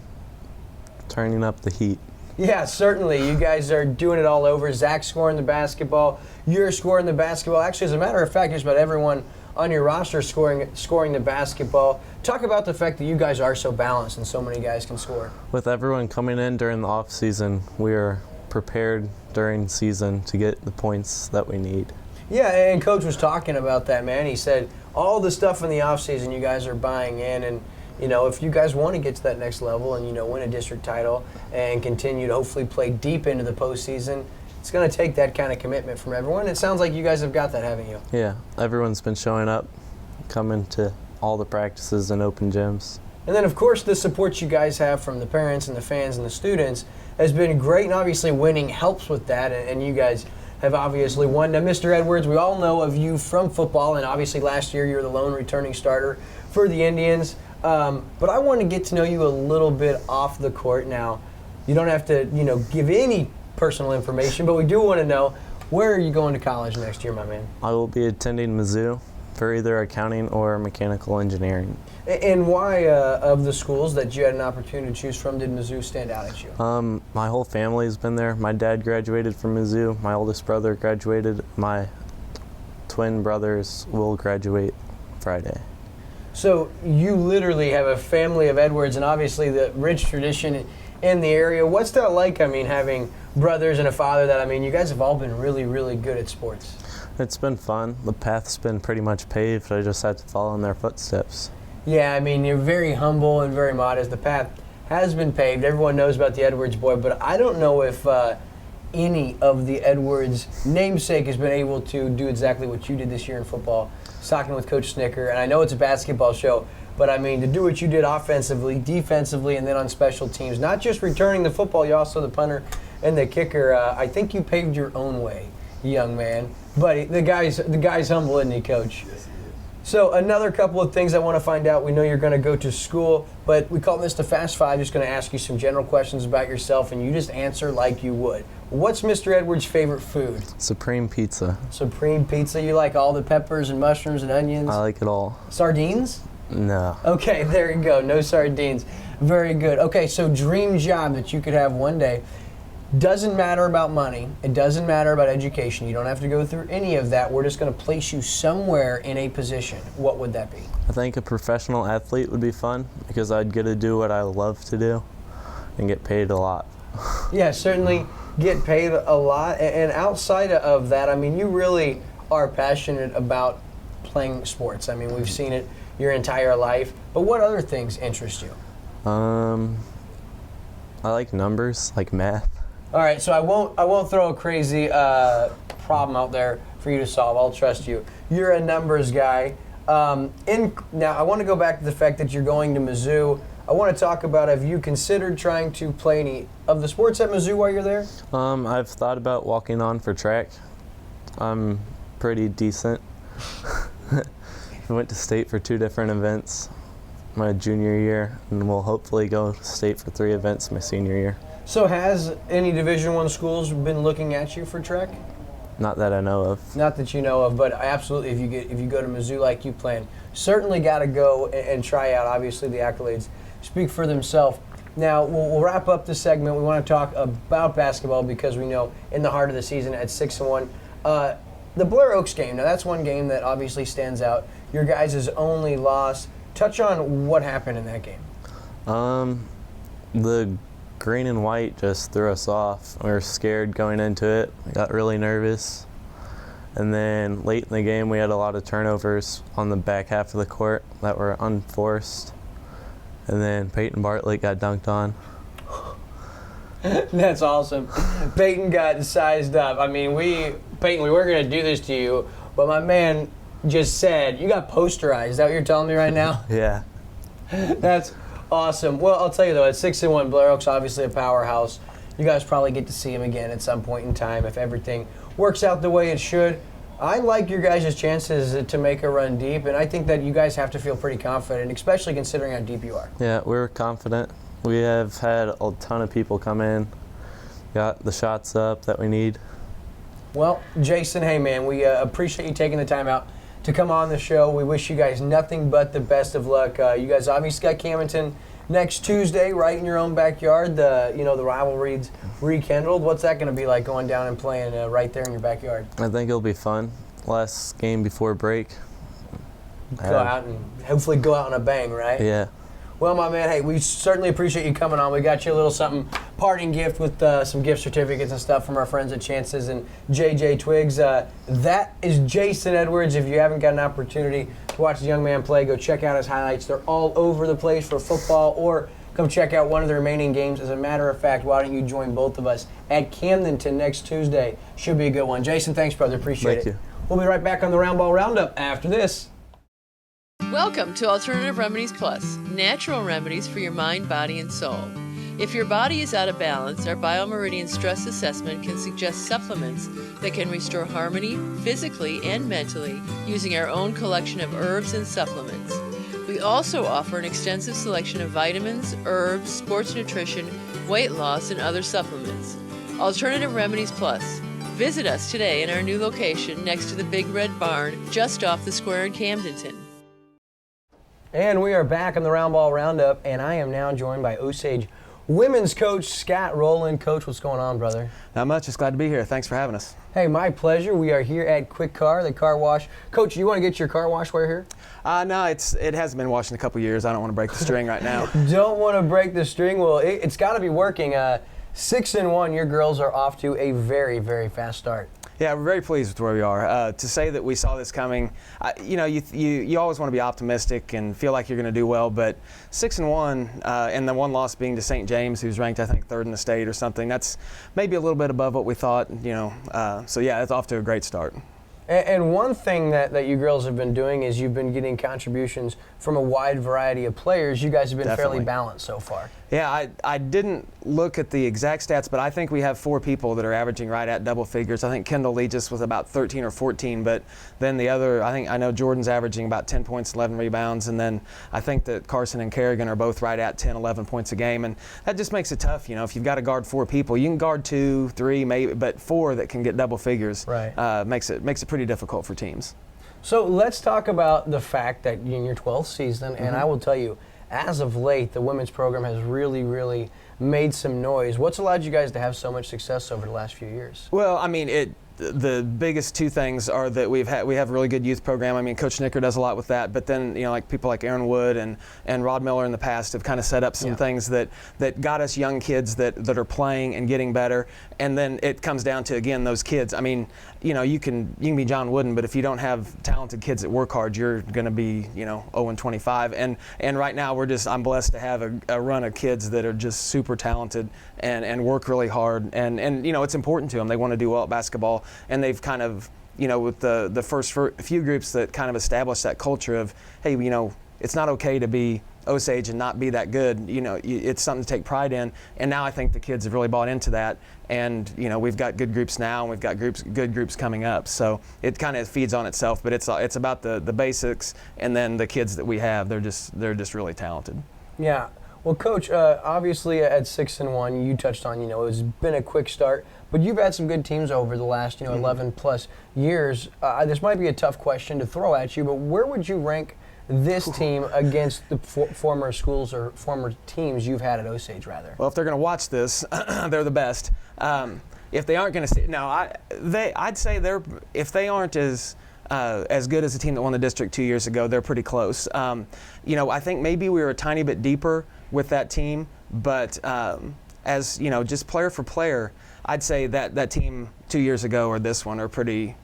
turning up the heat. Yeah, certainly. You guys are doing it all over. Zach's scoring the basketball. You're scoring the basketball. Actually, as a matter of fact, just about everyone on your roster scoring the basketball. Talk about the fact that you guys are so balanced and so many guys can score. With everyone coming in during the off season, we are prepared during season to get the points that we need. Yeah, and Coach was talking about that, man. He said all the stuff in the off season you guys are buying in, and if you guys want to get to that next level and win a district title and continue to hopefully play deep into the postseason, it's going to take that kind of commitment from everyone. It sounds like you guys have got that, haven't you? Yeah, everyone's been showing up, coming to all the practices and open gyms. And then, of course, the support you guys have from the parents and the fans and the students has been great, and obviously winning helps with that, and you guys have obviously won. Now, Mr. Edwards, we all know of you from football, and obviously last year you were the lone returning starter for the Indians. But I want to get to know you a little bit off the court. Now, you don't have to, give any personal information, but we do want to know, where are you going to college next year, my man? I will be attending Mizzou for either accounting or mechanical engineering. And why, of the schools that you had an opportunity to choose from, did Mizzou stand out at you? My whole family's been there. My dad graduated from Mizzou. My oldest brother graduated. My twin brothers will graduate Friday. So you literally have a family of Edwards, and obviously the rich tradition in the area. What's that like, having brothers and a father that, you guys have all been really, really good at sports? It's been fun. The path's been pretty much paved. I just had to follow in their footsteps. Yeah, you're very humble and very modest. The path has been paved. Everyone knows about the Edwards boy, but I don't know if any of the Edwards namesake has been able to do exactly what you did this year in football. I was talking with Coach Snicker, and I know it's a basketball show, but to do what you did offensively, defensively, and then on special teams, not just returning the football, you're also the punter and the kicker. I think you paved your own way, young man. But the guy's humble, isn't he, Coach? Yes, he is. So another couple of things I want to find out. We know you're going to go to school, but we call this the Fast Five. Just going to ask you some general questions about yourself, and you just answer like you would. What's Mr. Edwards' favorite food? Supreme pizza. Supreme pizza. You like all the peppers and mushrooms and onions? I like it all. Sardines? No. Okay, there you go. No sardines. Very good. Okay, so dream job that you could have one day. Doesn't matter about money. It doesn't matter about education. You don't have to go through any of that. We're just going to place you somewhere in a position. What would that be? I think a professional athlete would be fun because I'd get to do what I love to do and get paid a lot. Yeah, certainly get paid a lot. And outside of that, you really are passionate about playing sports. We've seen it your entire life. But what other things interest you? I like numbers, like math. All right, so I won't throw a crazy problem out there for you to solve. I'll trust you. You're a numbers guy. Now, I want to go back to the fact that you're going to Mizzou. I want to talk about, have you considered trying to play any of the sports at Mizzou while you're there? I've thought about walking on for track. I'm pretty decent. I went to state for 2 different events my junior year, and we'll hopefully go to state for 3 events my senior year. So has any Division I schools been looking at you for track? Not that I know of. Not that you know of, but absolutely, if you go to Mizzou like you plan, certainly got to go and try out. Obviously, the accolades speak for themselves. Now, we'll wrap up this segment. We want to talk about basketball because we know in the heart of the season at 6-1, the Blair Oaks game. Now, that's one game that obviously stands out. Your guys' only loss. Touch on what happened in that game. The green and white just threw us off. We were scared going into it. I got really nervous. And then late in the game, we had a lot of turnovers on the back half of the court that were unforced. And then Peyton Bartlett got dunked on. That's awesome. Peyton got sized up. Peyton, we were going to do this to you, but my man just said, you got posterized. Is that what you're telling me right now? Yeah. That's awesome. Well, I'll tell you though, at 6-1, Blair Oaks obviously a powerhouse. You guys probably get to see him again at some point in time if everything works out the way it should. I like your guys' chances to make a run deep, and I think that you guys have to feel pretty confident, especially considering how deep you are. Yeah, we're confident. We have had a ton of people come in, got the shots up that we need. Well, Jason, hey man, we appreciate you taking the time out to come on the show. We wish you guys nothing but the best of luck. You guys obviously got Camdenton next Tuesday, right in your own backyard. The rivalry's rekindled. What's that going to be like going down and playing right there in your backyard? I think it'll be fun. Last game before break. Go out and hopefully go out on a bang, right? Yeah. Well, my man, hey, we certainly appreciate you coming on. We got you a little something, parting gift with some gift certificates and stuff from our friends at Chances and JJ Twigs. That is Jason Edwards. If you haven't got an opportunity to watch the young man play, go check out his highlights. They're all over the place for football, or come check out one of the remaining games. As a matter of fact, why don't you join both of us at Camdenton next Tuesday? Should be a good one. Jason, thanks, brother. Appreciate it. Thank you. We'll be right back on the Roundball Roundup after this. Welcome to Alternative Remedies Plus, natural remedies for your mind, body, and soul. If your body is out of balance, our BioMeridian Stress Assessment can suggest supplements that can restore harmony physically and mentally using our own collection of herbs and supplements. We also offer an extensive selection of vitamins, herbs, sports nutrition, weight loss, and other supplements. Alternative Remedies Plus. Visit us today in our new location next to the Big Red Barn, just off the square in Camdenton. And we are back on the Roundball Roundup, and I am now joined by Osage women's coach Scott Rowland. Coach, what's going on, brother? Not much. Just glad to be here. Thanks for having us. Hey, my pleasure. We are here at Quick Car, the car wash. Coach, you want to get your car wash while you're here? No, it hasn't been washed in a couple years. I don't want to break the string right now. Don't want to break the string? Well, it's got to be working. 6-1, your girls are off to a very, very fast start. Yeah, we're very pleased with where we are. To say that we saw this coming, you always want to be optimistic and feel like you're going to do well, but 6-1, and the one loss being to St. James, who's ranked, I think, 3rd in the state or something, that's maybe a little bit above what we thought, so yeah, it's off to a great start. And one thing that you girls have been doing is you've been getting contributions from a wide variety of players. You guys have been fairly balanced so far. Yeah, I didn't look at the exact stats, but I think we have 4 people that are averaging right at double figures. I think Kendall Lee just was about 13 or 14, but then the other, I know Jordyn's averaging about 10 points, 11 rebounds, and then I think that Carson and Kerrigan are both right at 10, 11 points a game, and that just makes it tough. If you've got to guard 4 people, you can guard 2, 3, maybe, but 4 that can get double figures makes it pretty difficult for teams. So let's talk about the fact that you're in your 12th season, and I will tell you, as of late, the women's program has really, really made some noise. What's allowed you guys to have so much success over the last few years? Well, I mean, the biggest 2 things are that we have a really good youth program. I mean, Coach Snicker does a lot with that, but then like people like Aaron Wood and Rod Miller in the past have kind of set up some things that got us young kids that are playing and getting better. And then it comes down to, again, those kids. I mean, you can be John Wooden, but if you don't have talented kids that work hard, you're going to be 0-25. And right now I'm blessed to have a run of kids that are just super talented and work really hard. And it's important to them. They want to do well at basketball. And they've kind of, with the first few groups that kind of established that culture of, hey, it's not okay to be Osage and not be that good. It's something to take pride in. And now I think the kids have really bought into that. And we've got good groups now, and we've got good groups coming up. So it kind of feeds on itself. But it's about the basics, and then the kids that we have. They're just really talented. Yeah. Well, Coach, obviously at 6-1, you touched on, it's been a quick start, but you've had some good teams over the last, 11 plus years. This might be a tough question to throw at you, but where would you rank this team against the former schools or former teams you've had at Osage, rather? Well, if they're going to watch this, they're the best. If they aren't going to see, I'd say if they aren't as good as the team that won the district 2 years ago, they're pretty close. I think maybe we were a tiny bit deeper with that team, but as just player for player, I'd say that team 2 years ago or this one are pretty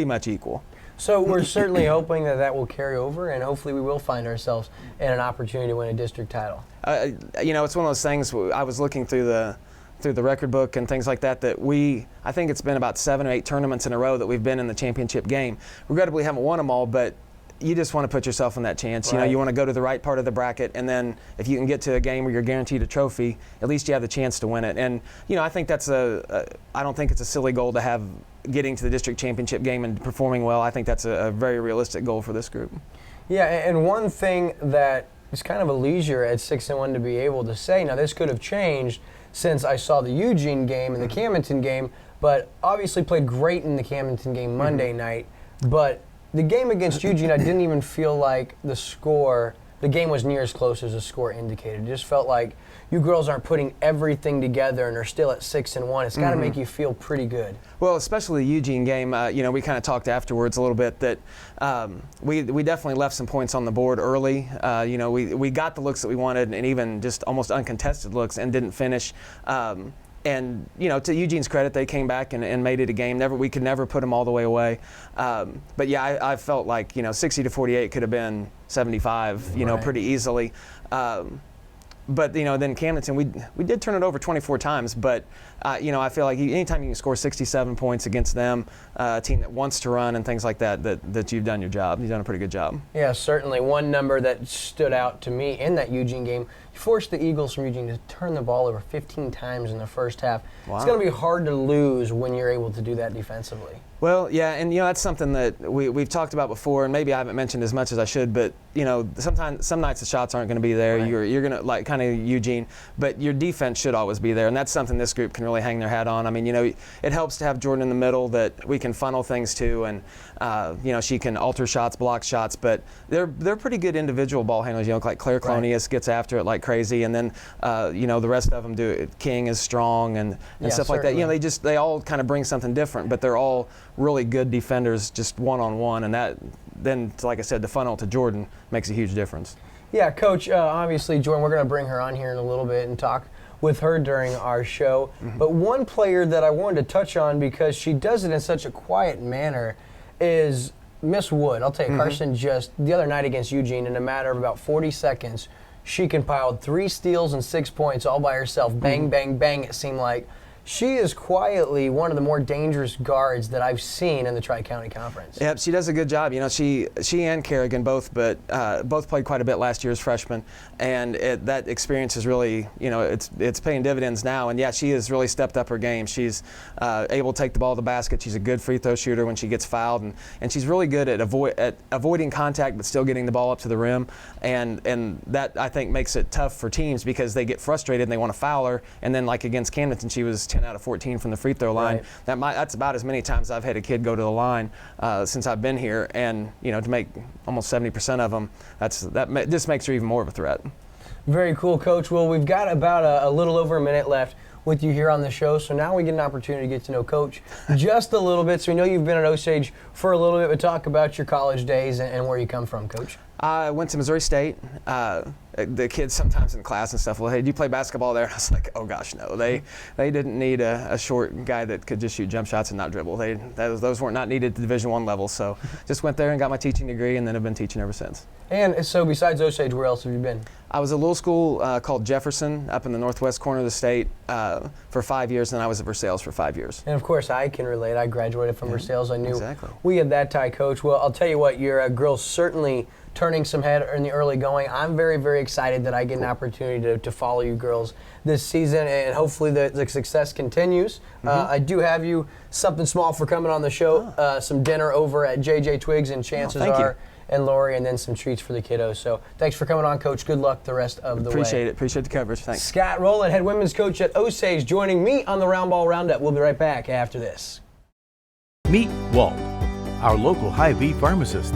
much equal. So we're certainly hoping that will carry over, and hopefully we will find ourselves in an opportunity to win a district title. It's one of those things. I was looking through the record book and things like that I think it's been about 7 or 8 tournaments in a row that we've been in the championship game. Regrettably, haven't won them all, but you just want to put yourself in that chance. Right. You want to go to the right part of the bracket, and then if you can get to a game where you're guaranteed a trophy, at least you have the chance to win it. And I think that's I don't think it's a silly goal to have getting to the district championship game and performing well. I think that's a very realistic goal for this group. Yeah, and one thing that is kind of a leisure at 6-1 to be able to say, now this could have changed since I saw the Eugene game and the Camdenton game, but obviously played great in the Camdenton game Monday night, but the game against Eugene, I didn't even feel like the score the game was near as close as the score indicated. It just felt like you girls aren't putting everything together and are still at 6-1. It's got to make you feel pretty good. Well, especially the Eugene game, we kind of talked afterwards a little bit that we definitely left some points on the board early. We got the looks that we wanted and even just almost uncontested looks and didn't finish. And to Eugene's credit, they came back and made it a game. We could never put them all the way away. But yeah, I felt like 60-48 could have been 75, pretty easily. But then Camdenton, we did turn it over 24 times. But I feel like anytime you can score 67 points against them, a team that wants to run and things like that you've done your job. You've done a pretty good job. Yeah, certainly. One number that stood out to me in that Eugene game, you forced the Eagles from Eugene to turn the ball over 15 times in the first half. Wow. It's going to be hard to lose when you're able to do that defensively. Well, yeah, and that's something that we've talked about before, and maybe I haven't mentioned as much as I should, but some nights the shots aren't going to be there. Right. You're going to, like kind of Eugene, but your defense should always be there, and that's something this group can really hang their hat on. I mean, it helps to have Jordyn in the middle that we can funnel things to, and she can alter shots, block shots, but they're pretty good individual ball handlers. Like Claire Clonius gets after it like crazy, and then the rest of them do it. King is strong and stuff certainly. Like that. They all kind of bring something different, but they're all really good defenders just one-on-one, and that then, like I said, the funnel to Jordyn makes a huge difference. Yeah, Coach, obviously, Jordyn, we're going to bring her on here in a little bit and talk with her during our show. But one player that I wanted to touch on because she does it in such a quiet manner is Miss Wood. I'll tell you, Carson just the other night against Eugene, in a matter of about 40 seconds, she compiled 3 steals and 6 points all by herself. Bang, bang, bang, it seemed like. She is quietly one of the more dangerous guards that I've seen in the Tri-County Conference. Yep, she does a good job. She and Kerrigan both played quite a bit last year as freshmen, and that experience is really, it's paying dividends now. And yeah, she has really stepped up her game. She's able to take the ball to the basket. She's a good free throw shooter when she gets fouled, and she's really good at avoiding contact but still getting the ball up to the rim. And that, I think, makes it tough for teams because they get frustrated and they want to foul her. And then, like against Camdenton, she was 10 out of 14 from the free throw line. Right. That's about as many times I've had a kid go to the line since I've been here, and to make almost 70% of them, that just makes her even more of a threat. Very cool, Coach. Well, we've got about a little over a minute left with you here on the show, so now we get an opportunity to get to know Coach just a little bit. So we know you've been at Osage for a little bit, but talk about your college days and where you come from, Coach. I went to Missouri State. The kids sometimes in class and stuff, well, hey, do you play basketball there? I was like, oh gosh, no. They didn't need a short guy that could just shoot jump shots and not dribble. Those weren't not needed at the Division I level. So just went there and got my teaching degree, and then have been teaching ever since. And so besides Osage, where else have you been? I was at a little school called Jefferson up in the northwest corner of the state for 5 years, and then I was at Versailles for 5 years. And of course, I can relate. I graduated from Versailles. I knew we had that tie, Coach. Well, I'll tell you what, your girls certainly turning some head in the early going. I'm very, very excited that I get an opportunity to follow you girls this season, and hopefully the success continues. I do have you something small for coming on the show, some dinner over at JJ Twiggs and Chances Are, and Lori, and then some treats for the kiddos. So thanks for coming on, Coach. Good luck the rest of the way. Appreciate it. Appreciate the coverage. Thanks. Scott Rowland, head women's coach at Osage, joining me on the Roundball Roundup. We'll be right back after this. Meet Walt, our local Hy-Vee pharmacist.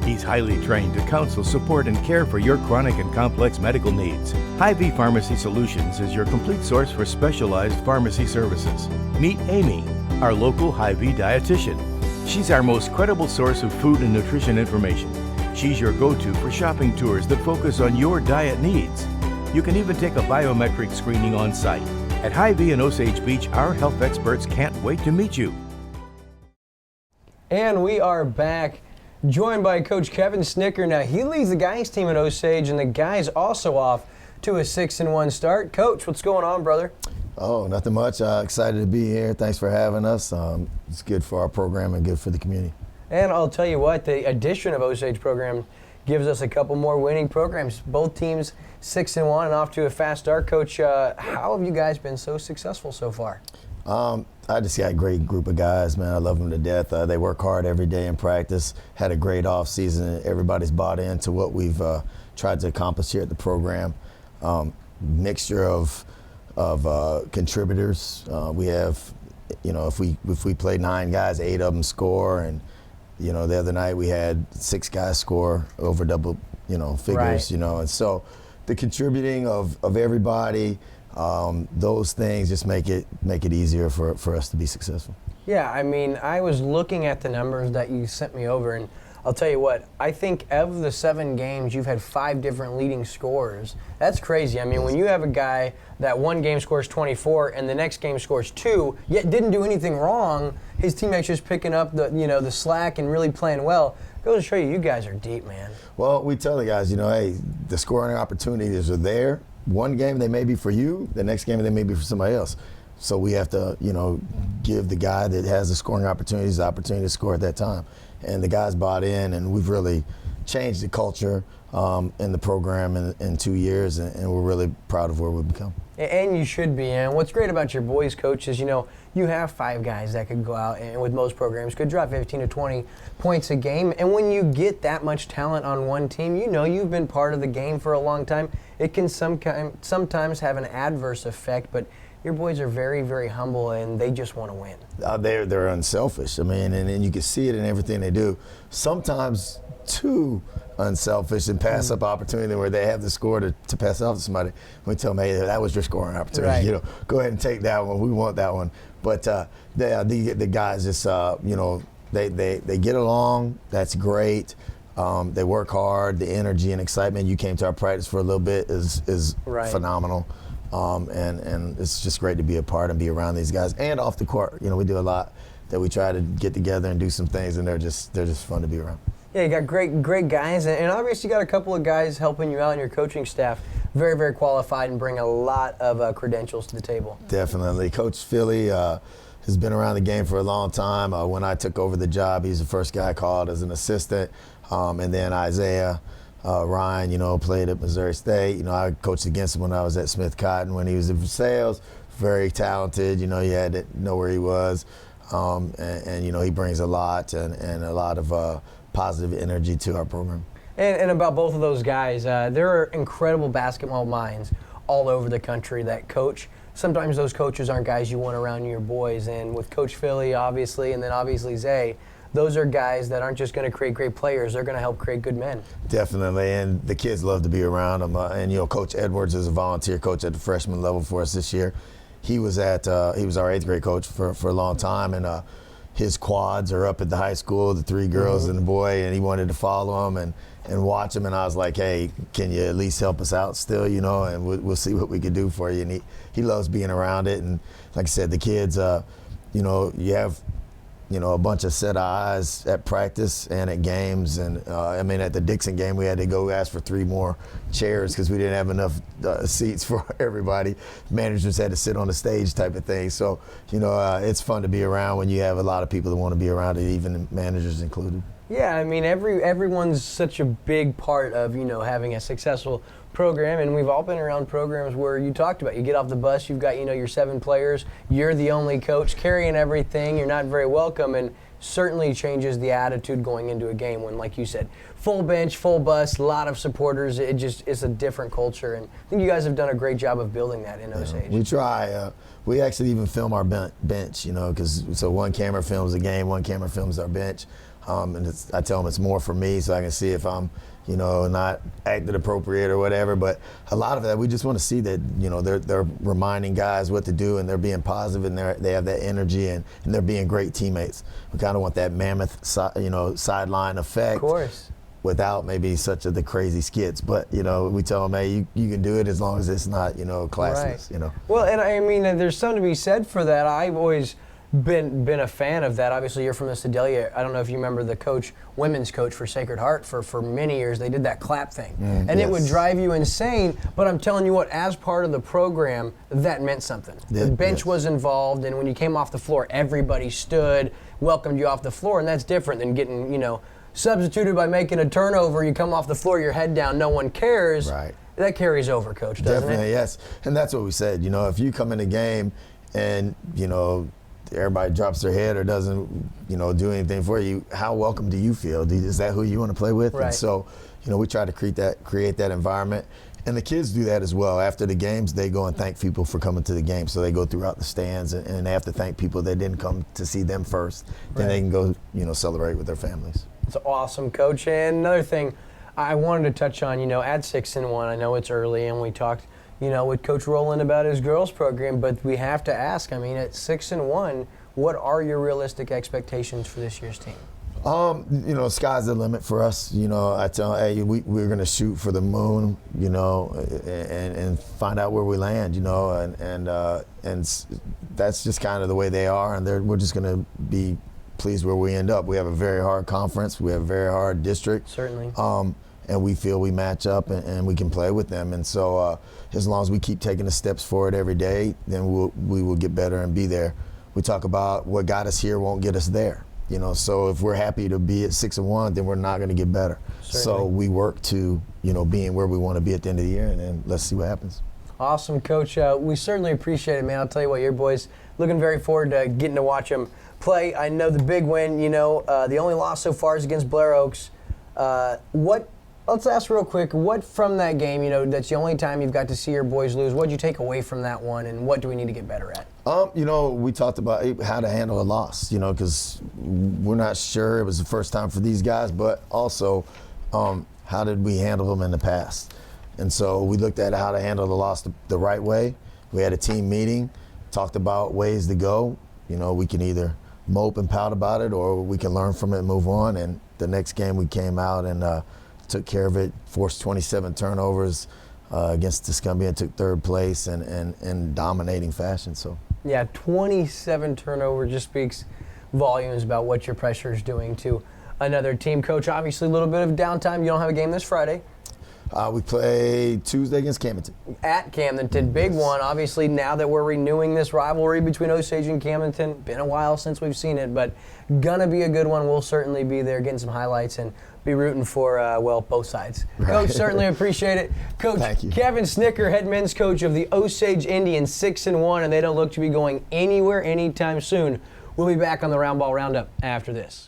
He's highly trained to counsel, support, and care for your chronic and complex medical needs. Hy-Vee Pharmacy Solutions is your complete source for specialized pharmacy services. Meet Amy, our local Hy-Vee dietitian. She's our most credible source of food and nutrition information. She's your go-to for shopping tours that focus on your diet needs. You can even take a biometric screening on site. At Hy-Vee and Osage Beach, our health experts can't wait to meet you. And we are back, joined by Coach Kevin Snicker. Now, he leads the guys team at Osage, and the guys also off to a 6-1 start. Coach, what's going on, brother? Oh, nothing much. Excited to be here. Thanks for having us. It's good for our program and good for the community. And I'll tell you what, the addition of Osage program gives us a couple more winning programs. Both teams 6-1 and off to a fast start. Coach, how have you guys been so successful so far? I just got a great group of guys, man. I love them to death. They work hard every day in practice. Had a great off season. Everybody's bought into what we've tried to accomplish here at the program. Mixture of contributors. We have, if we play 9 guys, 8 of them score, and You know, the other night we had 6 guys score over double, figures, Right. and so the contributing of everybody, those things just make it easier for us to be successful. Yeah, I mean, I was looking at the numbers that you sent me over, and I'll tell you what, I think of the 7 games, you've had 5 different leading scorers. That's crazy. I mean, when you have a guy that one game scores 24 and the next game scores 2, yet didn't do anything wrong, his teammates just picking up the slack and really playing well, goes to show you guys are deep, man. Well, we tell the guys, hey, the scoring opportunities are there. One game they may be for you, the next game they may be for somebody else. So we have to, give the guy that has the scoring opportunities the opportunity to score at that time. And the guys bought in, and we've really changed the culture in the program in 2 years, and we're really proud of where we've become. And you should be. And what's great about your boys' coach is, you have 5 guys that could go out and with most programs could drop 15 to 20 points a game. And when you get that much talent on one team, you've been part of the game for a long time. It can sometimes have an adverse effect, but your boys are very, very humble, and they just want to win. They're unselfish. I mean, and you can see it in everything they do. Sometimes too unselfish and pass up opportunity where they have the score to pass off to somebody. We tell them, hey, that was your scoring opportunity. Right. Go ahead and take that one. We want that one. But the guys just, they get along. That's great. They work hard. The energy and excitement. You came to our practice for a little bit is Right. phenomenal. And it's just great to be a part and be around these guys. And off the court, we do a lot that we try to get together and do some things, and they're just fun to be around. Yeah, you got great guys, and obviously you got a couple of guys helping you out in your coaching staff. Very, very qualified and bring a lot of credentials to the table. Definitely. Coach Philly has been around the game for a long time. When I took over the job, he's the first guy I called as an assistant. And then Isaiah Ryan, played at Missouri State. I coached against him when I was at Smith Cotton when he was in sales. Very talented. You had to know where he was. And he brings a lot and a lot of positive energy to our program. And about both of those guys, there are incredible basketball minds all over the country that coach. Sometimes those coaches aren't guys you want around your boys. And with Coach Philly, obviously, and then obviously Zay, those are guys that aren't just going to create great players. They're going to help create good men. Definitely, and the kids love to be around them. And Coach Edwards is a volunteer coach at the freshman level for us this year. He was our 8th grade coach for a long time, and his quads are up at the high school, the 3 girls and the boy, and he wanted to follow them and watch them. And I was like, hey, can you at least help us out still, and we'll see what we can do for you. And he loves being around it. And like I said, the kids, you have a bunch of set of eyes at practice and at games. And at the Dixon game, we had to go ask for 3 more chairs because we didn't have enough seats for everybody. Managers had to sit on the stage type of thing. So, it's fun to be around when you have a lot of people that want to be around it, even managers included. Yeah, everyone's such a big part of, having a successful program, and we've all been around programs where you talked about, you get off the bus, you've got, your 7 players, you're the only coach carrying everything, you're not very welcome, and certainly changes the attitude going into a game when, like you said, full bench, full bus, a lot of supporters. It's a different culture, and I think you guys have done a great job of building that in Osage. We try. We actually even film our bench, because so one camera films the game, one camera films our bench. And I tell them it's more for me so I can see if I'm, not acted appropriate or whatever. But a lot of that, we just want to see that, they're reminding guys what to do, and they're being positive, and they have that energy, and they're being great teammates. We kind of want that mammoth, sideline effect. Of course. Without maybe such the crazy skits. But, we tell them, hey, you can do it as long as it's not, classless, Right. Well, and there's something to be said for that. I've always been a fan of that. Obviously, you're from the Sedalia. I don't know if you remember the women's coach for Sacred Heart for many years. They did that clap thing. And yes. It would drive you insane. But I'm telling you what, as part of the program, that meant something. Yeah, the bench yes. was involved, and when you came off the floor, everybody stood, welcomed you off the floor, and that's different than getting, substituted by making a turnover. You come off the floor, your head down, no one cares. Right. That carries over, Coach, doesn't Definitely, it? yes. And that's what we said. If you come in a game and, everybody drops their head or doesn't, do anything for you, how welcome do you feel? Is that who you want to play with? Right. And so, we try to create that environment. And the kids do that as well. After the games, they go and thank people for coming to the game. So they go throughout the stands and they have to thank people that didn't come to see them first. Then they can go, celebrate with their families. It's awesome, Coach. And another thing I wanted to touch on, at 6-1, I know it's early, and we talked, with Coach Rowland about his girls program, but we have to ask, at 6-1, what are your realistic expectations for this year's team? Sky's the limit for us. I tell, hey, we're going to shoot for the moon, and find out where we land, and that's just kind of the way they are, and we're just going to be pleased where we end up. We have a very hard conference. We have a very hard district. Certainly. And we feel we match up and we can play with them. And so as long as we keep taking the steps forward every day, then we will get better and be there. We talk about what got us here won't get us there. So if we're happy to be at 6-1, then we're not going to get better. Certainly. So we work to, being where we want to be at the end of the year, and then let's see what happens. Awesome, Coach. We certainly appreciate it, man. I'll tell you what, your boys looking very forward to getting to watch them play. I know the big win, the only loss so far is against Blair Oaks. Let's ask real quick, what from that game, that's the only time you've got to see your boys lose, what did you take away from that one, and what do we need to get better at? We talked about how to handle a loss, because we're not sure. It was the first time for these guys, but also how did we handle them in the past? And so we looked at how to handle the loss the right way. We had a team meeting, talked about ways to go. We can either mope and pout about it, or we can learn from it and move on. And the next game we came out and took care of it, forced 27 turnovers against Tuscumbia and took third place in dominating fashion. So. Yeah, 27 turnovers just speaks volumes about what your pressure is doing to another team. Coach, obviously a little bit of downtime. You don't have a game this Friday. We play Tuesday against Camdenton. At Camdenton, big one. Obviously, now that we're renewing this rivalry between Osage and Camdenton, been a while since we've seen it, but gonna be a good one. We'll certainly be there getting some highlights and be rooting for, both sides. Right. Coach, certainly appreciate it. Coach, thank you. Kevin Snicker, head men's coach of the Osage Indians, 6-1, and they don't look to be going anywhere anytime soon. We'll be back on the Roundball Roundup after this.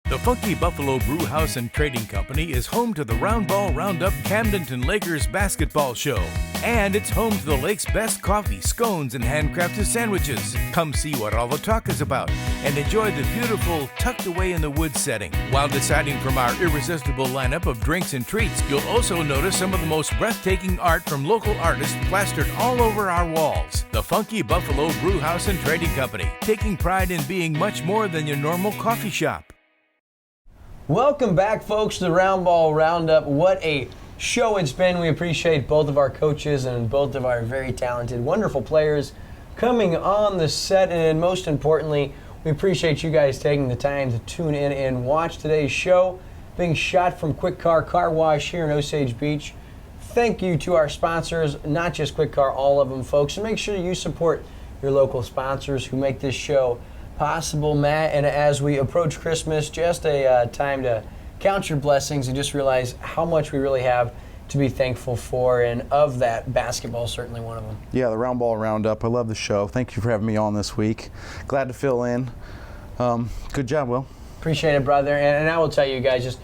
The Funky Buffalo Brew House and Trading Company is home to the Roundball Roundup Camdenton Lakers basketball show. And it's home to the lake's best coffee, scones, and handcrafted sandwiches. Come see what all the talk is about and enjoy the beautiful tucked away in the woods setting. While deciding from our irresistible lineup of drinks and treats, you'll also notice some of the most breathtaking art from local artists plastered all over our walls. The Funky Buffalo Brew House and Trading Company, taking pride in being much more than your normal coffee shop. Welcome back, folks, to the Roundball Roundup. What a show it's been. We appreciate both of our coaches and both of our very talented, wonderful players coming on the set. And most importantly, we appreciate you guys taking the time to tune in and watch today's show, being shot from Quick Car Car Wash here in Osage Beach. Thank you to our sponsors, not just Quick Car, all of them, folks. And make sure you support your local sponsors who make this show possible, Matt. And as we approach Christmas, just a time to count your blessings and just realize how much we really have to be thankful for, and of that, basketball is certainly one of them. Yeah, the Roundball Roundup. I love the show. Thank you for having me on this week. Glad to fill in. Good job, Will. Appreciate it, brother. And I will tell you guys, just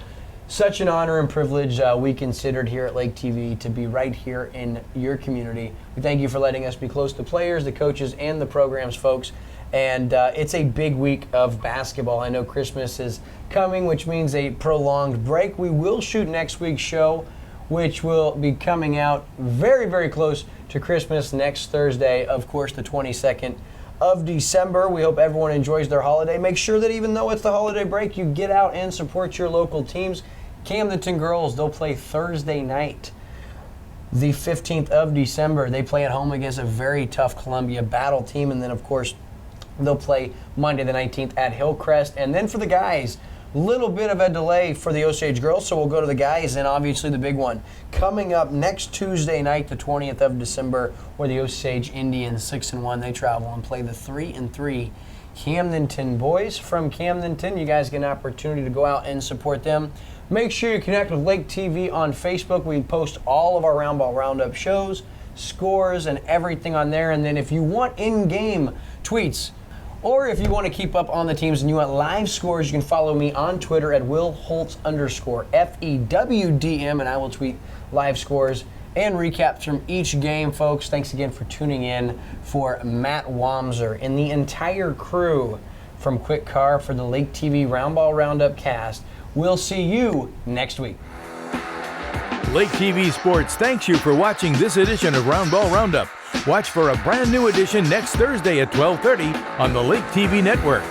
such an honor and privilege we considered here at Lake TV to be right here in your community. We thank you for letting us be close to players, the coaches, and the programs, folks. And it's a big week of basketball. I know Christmas is coming, which means a prolonged break. We will shoot next week's show, which will be coming out very, very close to Christmas next Thursday, of course, the 22nd of December. We hope everyone enjoys their holiday. Make sure that even though it's the holiday break, you get out and support your local teams. Camdenton girls, they'll play Thursday night, the 15th of December. They play at home against a very tough Columbia Battle team. And then, of course, they'll play Monday the 19th at Hillcrest. And then for the guys, little bit of a delay for the Osage girls, so we'll go to the guys, and obviously the big one coming up next Tuesday night, the 20th of December, where the Osage Indians, 6-1, they travel and play the 3-3 Camdenton boys from Camdenton. You guys get an opportunity to go out and support them. Make sure you connect with Lake TV on Facebook. We post all of our Roundball Roundup shows, scores, and everything on there. And then if you want in-game tweets, or if you want to keep up on the teams and you want live scores, you can follow me on Twitter at WillHoltz_FEWDM, and I will tweet live scores and recaps from each game, folks. Thanks again for tuning in. For Matt Wamser and the entire crew from Quick Car for the Lake TV Roundball Roundup cast, we'll see you next week. Lake TV Sports thanks you for watching this edition of Roundball Roundup. Watch for a brand new edition next Thursday at 12:30 on the Lake TV Network.